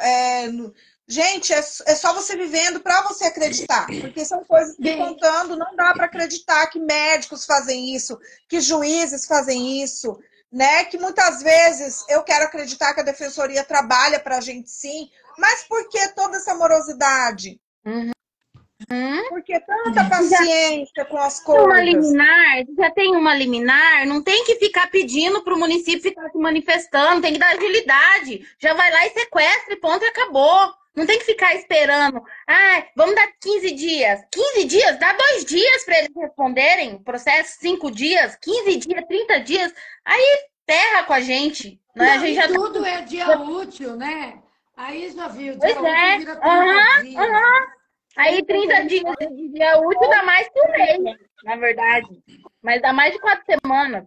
Gente, é só você vivendo para você acreditar, porque são coisas que contando não dá para acreditar que médicos fazem isso, que juízes fazem isso, né? Que muitas vezes eu quero acreditar que a defensoria trabalha para a gente sim, mas por que toda essa morosidade? Uhum. Por que tanta Já paciência com as tem uma coisas? liminar, já tem uma liminar, não tem que ficar pedindo para o município ficar se manifestando, tem que dar agilidade. Já vai lá e sequestra e ponto e acabou. Não tem que ficar esperando. Ah, vamos dar 15 dias. 15 dias? Dá 2 dias para eles responderem. Processo 5 dias, 15 dias, 30 dias. Aí ferra com a gente. Né? Não, A gente e já tá... tudo é dia útil, né? Aí já viu, Pois dia útil é. vira 30 Aham, dias. aham. Aí 30 dias de dia útil dá mais que um mês, na verdade. Mas dá mais de 4 semanas.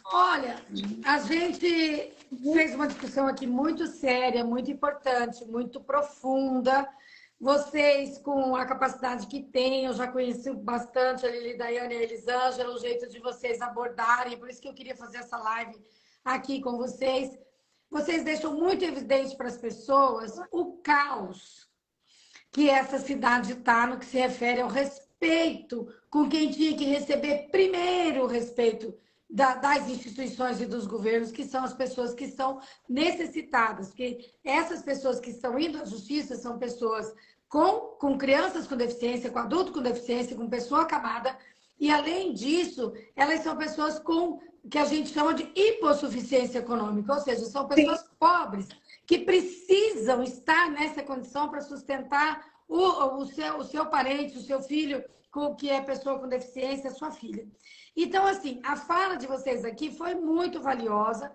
Olha, a gente fez uma discussão aqui muito séria, muito importante, muito profunda. Vocês, com a capacidade que têm, eu já conheci bastante a Lili, Daiane e a Elisângela, o jeito de vocês abordarem, por isso que eu queria fazer essa live aqui com vocês. Vocês deixam muito evidente para as pessoas o caos que essa cidade está no que se refere ao respeito com quem tinha que receber primeiro o respeito das instituições e dos governos, que são as pessoas que são necessitadas. Porque essas pessoas que estão indo à justiça são pessoas com crianças com deficiência, com adulto com deficiência, com pessoa acamada. E, além disso, elas são pessoas com que a gente chama de hipossuficiência econômica, ou seja, são pessoas pobres que precisam estar nessa condição para sustentar o seu parente, o seu filho, que é pessoa com deficiência, a sua filha. Então, assim, a fala de vocês aqui foi muito valiosa.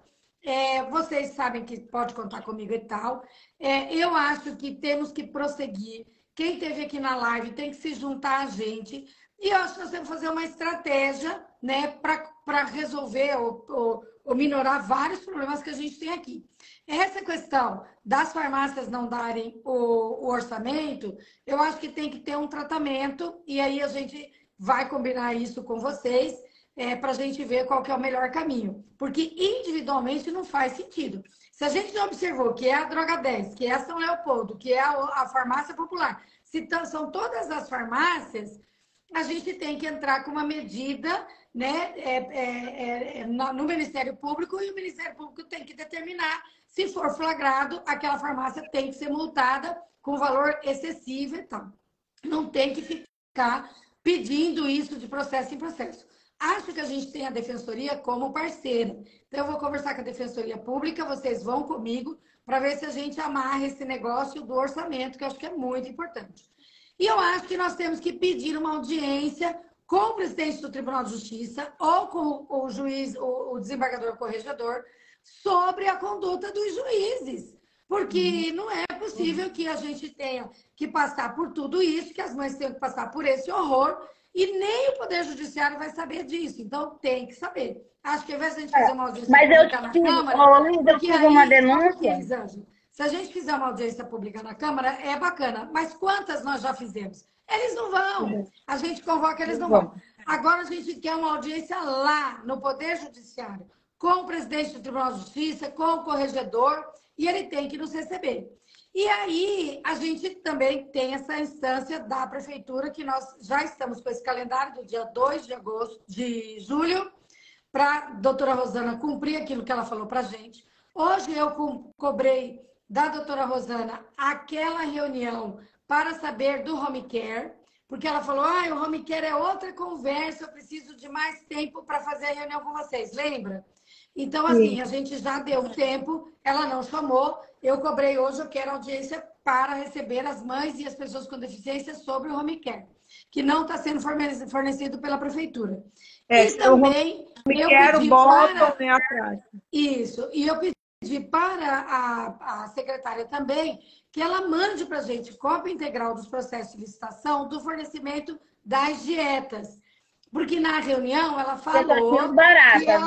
Vocês sabem que pode contar comigo e tal. Eu acho que temos que prosseguir. Quem esteve aqui na live tem que se juntar a gente. E eu acho que nós temos que fazer uma estratégia, né, para resolver ou minorar vários problemas que a gente tem aqui. Essa questão das farmácias não darem o orçamento, eu acho que tem que ter um tratamento, e aí a gente vai combinar isso com vocês, para a gente ver qual que é o melhor caminho. Porque individualmente não faz sentido. Se a gente não observou que é a Droga 10, que é a São Leopoldo, que é a farmácia popular, são todas as farmácias, a gente tem que entrar com uma medida, né, no Ministério Público, e o Ministério Público tem que determinar, se for flagrado, aquela farmácia tem que ser multada com valor excessivo e tal. Não tem que ficar pedindo isso de processo em processo. Acho que a gente tem a Defensoria como parceira. Então, eu vou conversar com a Defensoria Pública, vocês vão comigo, para ver se a gente amarra esse negócio do orçamento, que eu acho que é muito importante. E eu acho que nós temos que pedir uma audiência com o presidente do Tribunal de Justiça ou com o juiz, o desembargador corregedor, sobre a conduta dos juízes. Porque não é possível que a gente tenha que passar por tudo isso, que as mães tenham que passar por esse horror, e nem o Poder Judiciário vai saber disso. Então, tem que saber. Acho que ao invés de a gente fazer uma audiência pública na Câmara... Luiz, eu fiz uma denúncia. Se a gente fizer uma audiência pública na Câmara, é bacana. Mas quantas nós já fizemos? Eles não vão. A gente convoca, eles não vão. Agora a gente quer uma audiência lá, no Poder Judiciário, com o presidente do Tribunal de Justiça, com o corregedor, e ele tem que nos receber. E aí, a gente também tem essa instância da Prefeitura, que nós já estamos com esse calendário do dia 2 de julho, para a doutora Rosana cumprir aquilo que ela falou para a gente. Hoje eu cobrei da doutora Rosana aquela reunião para saber do home care, porque ela falou, o home care é outra conversa, eu preciso de mais tempo para fazer a reunião com vocês, lembra? Então, assim, a gente já deu tempo, ela não chamou, eu cobrei hoje, eu quero audiência para receber as mães e as pessoas com deficiência sobre o home care, que não está sendo fornecido pela prefeitura. E também eu pedi para... Isso, e eu pedi para a secretária também que ela mande para a gente cópia integral dos processos de licitação do fornecimento das dietas. Porque na reunião ela falou que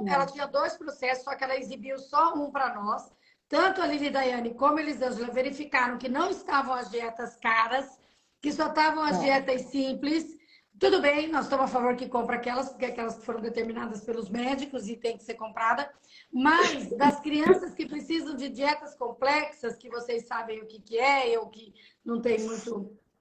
ela tinha 2 processos, só que ela exibiu só um para nós. Tanto a Lili Daiane como a Elisângela verificaram que não estavam as dietas caras, que só estavam as dietas simples. Tudo bem, nós estamos a favor que compre aquelas, porque aquelas que foram determinadas pelos médicos e tem que ser comprada. Mas das crianças que precisam de dietas complexas, que vocês sabem o que, que é, eu que não tenho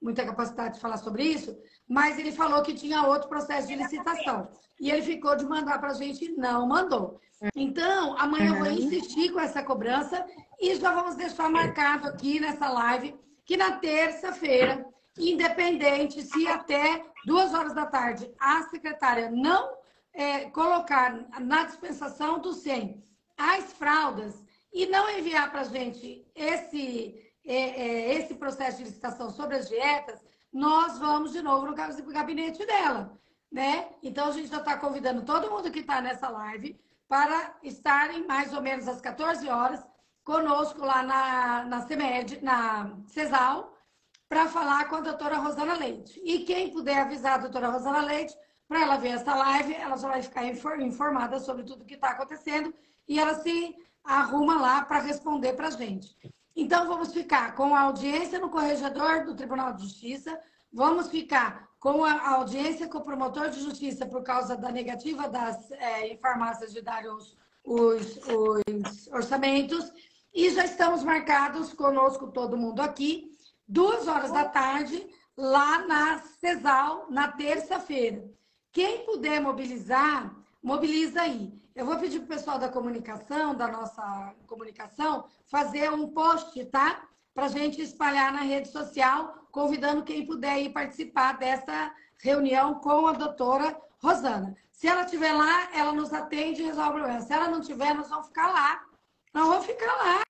muita capacidade de falar sobre isso, mas ele falou que tinha outro processo de licitação. E ele ficou de mandar para a gente, não mandou. Então, amanhã eu vou insistir com essa cobrança e já vamos deixar marcado aqui nessa live que na terça-feira, independente se até 2 horas da tarde a secretária não colocar na dispensação do SEM as fraldas e não enviar para a gente esse processo de licitação sobre as dietas, nós vamos de novo no gabinete dela, né? Então, a gente já está convidando todo mundo que está nessa live para estarem mais ou menos às 14 horas conosco lá na CEMED, na CESAL, para falar com a doutora Rosana Leite. E quem puder avisar a doutora Rosana Leite, para ela ver essa live, ela já vai ficar informada sobre tudo que está acontecendo e ela se arruma lá para responder para a gente. Então, vamos ficar com a audiência no corregedor do Tribunal de Justiça, vamos ficar com a audiência com o promotor de justiça por causa da negativa das farmácias de dar os orçamentos, e já estamos marcados conosco, todo mundo aqui, 2 horas da tarde, lá na CESAL, na terça-feira. Quem puder mobilizar, mobiliza aí. Eu vou pedir para o pessoal da comunicação, da nossa comunicação, fazer um post, tá? Para a gente espalhar na rede social, convidando quem puder ir participar dessa reunião com a doutora Rosana. Se ela estiver lá, ela nos atende e resolve o problema. Se ela não estiver, nós vamos ficar lá. Nós vamos ficar lá.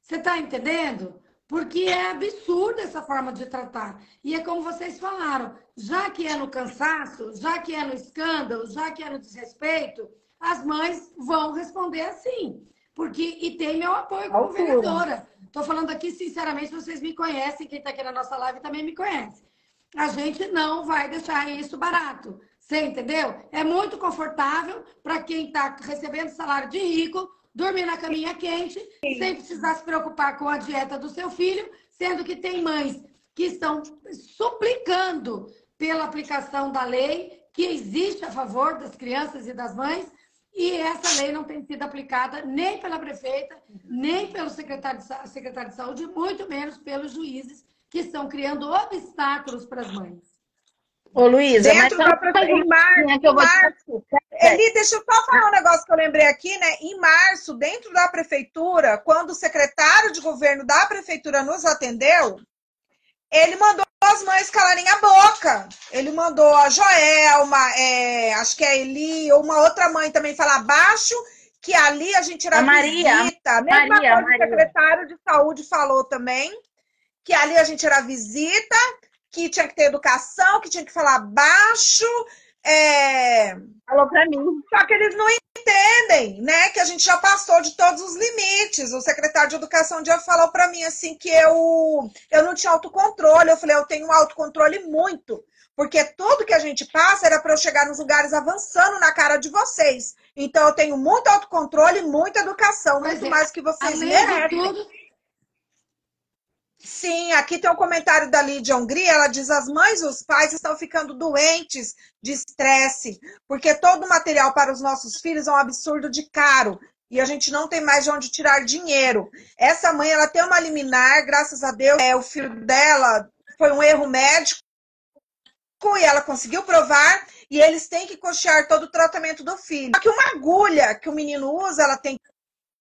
Você está entendendo? Porque é absurda essa forma de tratar. E é como vocês falaram, já que é no cansaço, já que é no escândalo, já que é no desrespeito, as mães vão responder assim. E tem meu apoio como vereadora. Estou falando aqui, sinceramente, vocês me conhecem, quem está aqui na nossa live também me conhece. A gente não vai deixar isso barato. Você entendeu? É muito confortável para quem está recebendo salário de rico, dormir na caminha quente, sem precisar se preocupar com a dieta do seu filho, sendo que tem mães que estão suplicando pela aplicação da lei que existe a favor das crianças e das mães, e essa lei não tem sido aplicada nem pela prefeita, nem pelo secretário de saúde, muito menos pelos juízes, que estão criando obstáculos para as mães. Ô, Luísa, dentro da em março. Eli, deixa eu só falar um negócio que eu lembrei aqui, né? Em março, dentro da prefeitura, quando o secretário de governo da prefeitura nos atendeu, ele mandou as mães calarem a boca. Ele mandou a Joelma, acho que é a Eli, ou uma outra mãe também falar baixo, que ali a gente era visita. A mesma coisa que o secretário de saúde falou também, que ali a gente era visita, que tinha que ter educação, que tinha que falar baixo. Falou pra mim. Só que eles não entendem, né? Que a gente já passou de todos os limites. O secretário de Educação já falou para mim assim que eu não tinha autocontrole. Eu falei, eu tenho um autocontrole muito. Porque tudo que a gente passa era para eu chegar nos lugares avançando na cara de vocês. Então eu tenho muito autocontrole e muita educação, muito mais que vocês merecem. Sim, aqui tem um comentário da Lídia Hungria, ela diz, as mães e os pais estão ficando doentes de estresse, porque todo o material para os nossos filhos é um absurdo de caro, e a gente não tem mais de onde tirar dinheiro. Essa mãe, ela tem uma liminar, graças a Deus, o filho dela foi um erro médico, e ela conseguiu provar, e eles têm que custear todo o tratamento do filho. Só que uma agulha que o menino usa, ela tem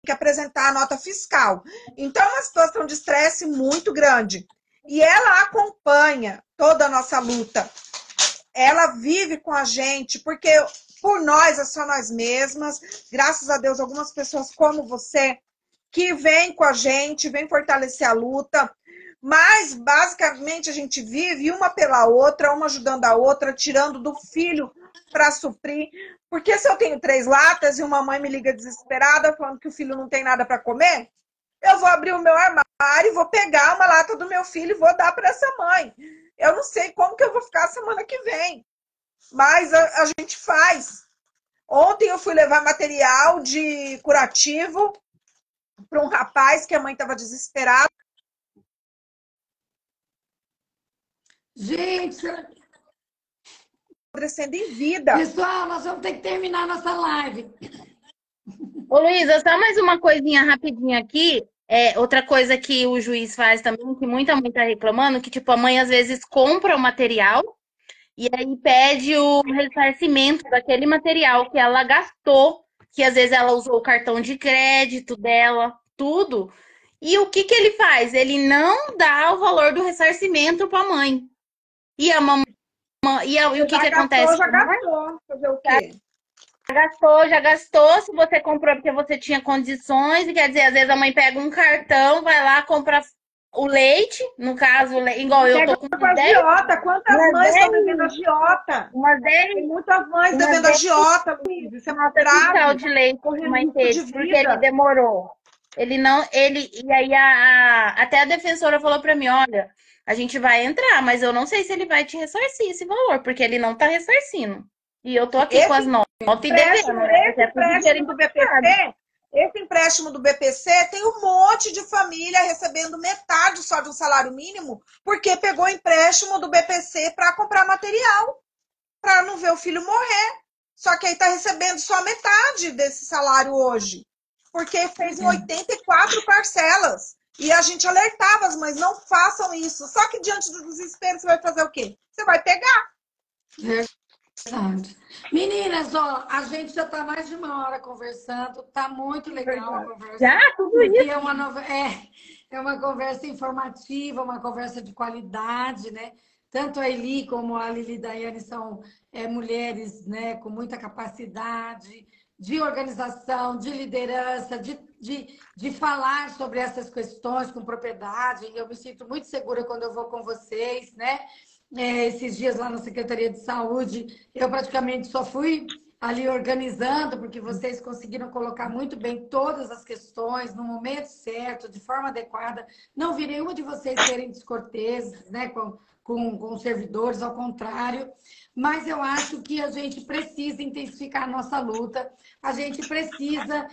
que apresentar a nota fiscal. Então, é uma situação de estresse muito grande. E ela acompanha toda a nossa luta. Ela vive com a gente, porque por nós, é só nós mesmas. Graças a Deus, algumas pessoas como você, que vêm com a gente, vêm fortalecer a luta. Mas, basicamente, a gente vive uma pela outra, uma ajudando a outra, tirando do filho para suprir. Porque se eu tenho 3 latas e uma mãe me liga desesperada falando que o filho não tem nada para comer, eu vou abrir o meu armário e vou pegar uma lata do meu filho e vou dar para essa mãe. Eu não sei como que eu vou ficar semana que vem, mas a gente faz. Ontem eu fui levar material de curativo para um rapaz que a mãe estava desesperada. Gente, apodrecendo em vida. Pessoal, nós vamos ter que terminar nossa live. Ô, Luísa, só mais uma coisinha rapidinha aqui. Outra coisa que o juiz faz também, que muita mãe tá reclamando, que tipo, a mãe às vezes compra o material e aí pede o ressarcimento daquele material que ela gastou, que às vezes ela usou o cartão de crédito dela, tudo. E o que que ele faz? Ele não dá o valor do ressarcimento para a mãe. E a mamãe, e o que que acontece? Já gastou. Fazer o quê? Já gastou, se você comprou porque você tinha condições, e quer dizer, às vezes a mãe pega um cartão, vai lá, compra o leite, no caso, igual eu tô com agiota. Quantas mães estão devendo agiota? Tem muitas mães devendo agiota, Luísa. Isso é uma grave. De leite que a mãe teve, porque ele demorou. E aí até a defensora falou pra mim, olha, a gente vai entrar, mas eu não sei se ele vai te ressarcir esse valor, porque ele não tá ressarcindo. E eu tô aqui com as notas e devendo, né? Esse empréstimo do BPC tem um monte de família recebendo metade só de um salário mínimo, porque pegou empréstimo do BPC para comprar material, para não ver o filho morrer. Só que aí está recebendo só metade desse salário hoje, porque fez em 84 parcelas. E a gente alertava as mães, não façam isso. Só que diante do desespero, você vai fazer o quê? Você vai pegar. Verdade. Meninas, ó, a gente já está mais de uma hora conversando, tá muito legal a conversa. Já? Tudo isso? É uma conversa informativa, uma conversa de qualidade, né? Tanto a Eli como a Lili Daiane são mulheres, né, com muita capacidade de organização, de liderança, de falar sobre essas questões com propriedade. E eu me sinto muito segura quando eu vou com vocês, né? Esses dias lá na Secretaria de Saúde, eu praticamente só fui ali organizando, porque vocês conseguiram colocar muito bem todas as questões no momento certo, de forma adequada. Não vi nenhuma de vocês serem descorteses, né, com servidores, ao contrário. Mas eu acho que a gente precisa intensificar a nossa luta, a gente precisa,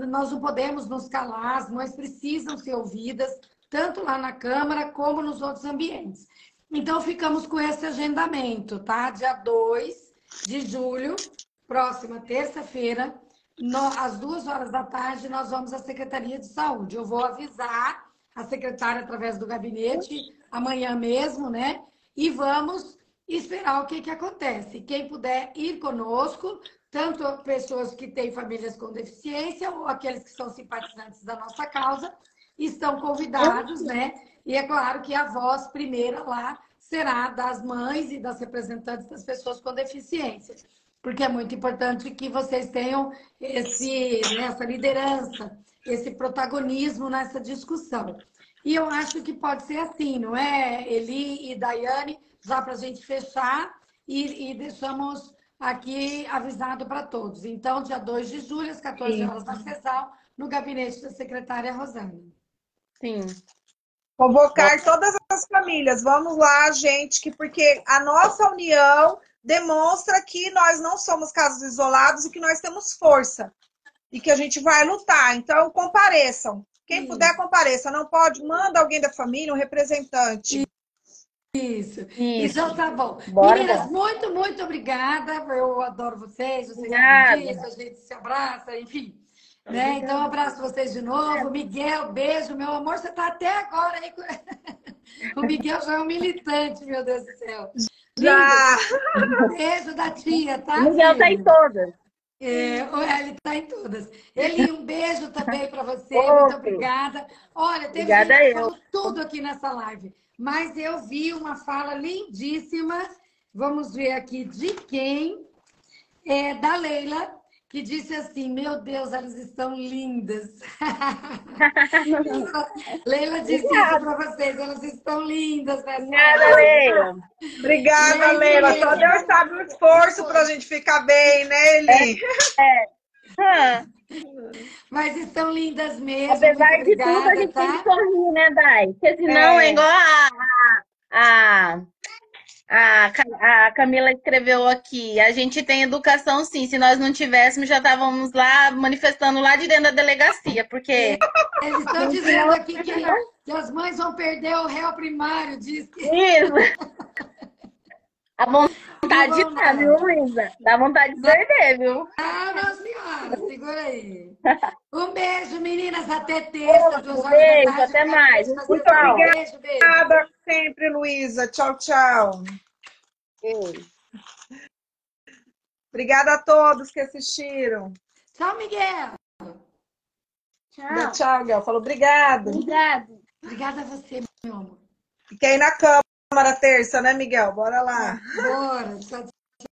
nós não podemos nos calar, as mães precisam ser ouvidas, tanto lá na Câmara como nos outros ambientes. Então, ficamos com esse agendamento, tá? Dia 2 de julho, próxima terça-feira, às 2 horas da tarde, nós vamos à Secretaria de Saúde. Eu vou avisar a secretária através do gabinete, amanhã mesmo, né? E vamos esperar o que que acontece. Quem puder ir conosco, tanto pessoas que têm famílias com deficiência ou aqueles que são simpatizantes da nossa causa, estão convidados, né? E é claro que a voz primeira lá será das mães e das representantes das pessoas com deficiência. Porque é muito importante que vocês tenham essa liderança, esse protagonismo nessa discussão. E eu acho que pode ser assim, não é, Eli e Daiane, já para a gente fechar e deixamos aqui avisado para todos. Então, dia 2 de julho, às 14 horas na CESAL, no gabinete da secretária Rosana. Sim. Convocar todas as famílias. Vamos lá, gente, porque a nossa união demonstra que nós não somos casos isolados e que nós temos força. E que a gente vai lutar. Então, compareçam. Quem puder, compareça. Não pode, manda alguém da família, um representante. Isso. Então, tá bom. Bora, Meninas, muito, muito obrigada. Eu adoro vocês sabem disso, a gente se abraça, enfim. Né? Então, um abraço vocês de novo. Miguel, beijo, meu amor. Você tá até agora aí. O Miguel já é um militante, meu Deus do céu. Já! Beijo da tia, tá? O Miguel tá em todas. Ele tá em todas. Eli, um beijo também para você. Muito obrigada. Olha, teve gente que falou tudo aqui nessa live, mas eu vi uma fala lindíssima. Vamos ver aqui de quem? Da Leila, que disse assim, meu Deus, elas estão lindas. Leila disse isso para vocês, elas estão lindas. Obrigada, Leila. Obrigada, Leila. Só Deus sabe o esforço para a gente ficar bem, né, Eli? Mas estão lindas mesmo. Apesar de tudo, a gente tem que sorrir, né, Dai? Porque senão é igual a Camila escreveu aqui. A gente tem educação, sim. Se nós não tivéssemos, já estávamos lá manifestando lá de dentro da delegacia, porque... Eles estão dizendo aqui que as mães vão perder o réu primário, diz que... Isso. vontade de estar, viu, Luísa? Dá vontade de perder, viu? Ah, não, senhora, segura aí. Um beijo, meninas, até terça, 2 horas da Beijo, tarde. até mais. Muito Tchau. obrigada Beijo, beijo. sempre, Luísa. Tchau, tchau. Beijo. Obrigada a todos que assistiram. Tchau, Miguel. Tchau, tchau, Guel. Falou obrigado. Obrigado. Obrigada a você, meu amor. Fiquei na câmara terça, né, Miguel? Bora lá. Bora, tchau,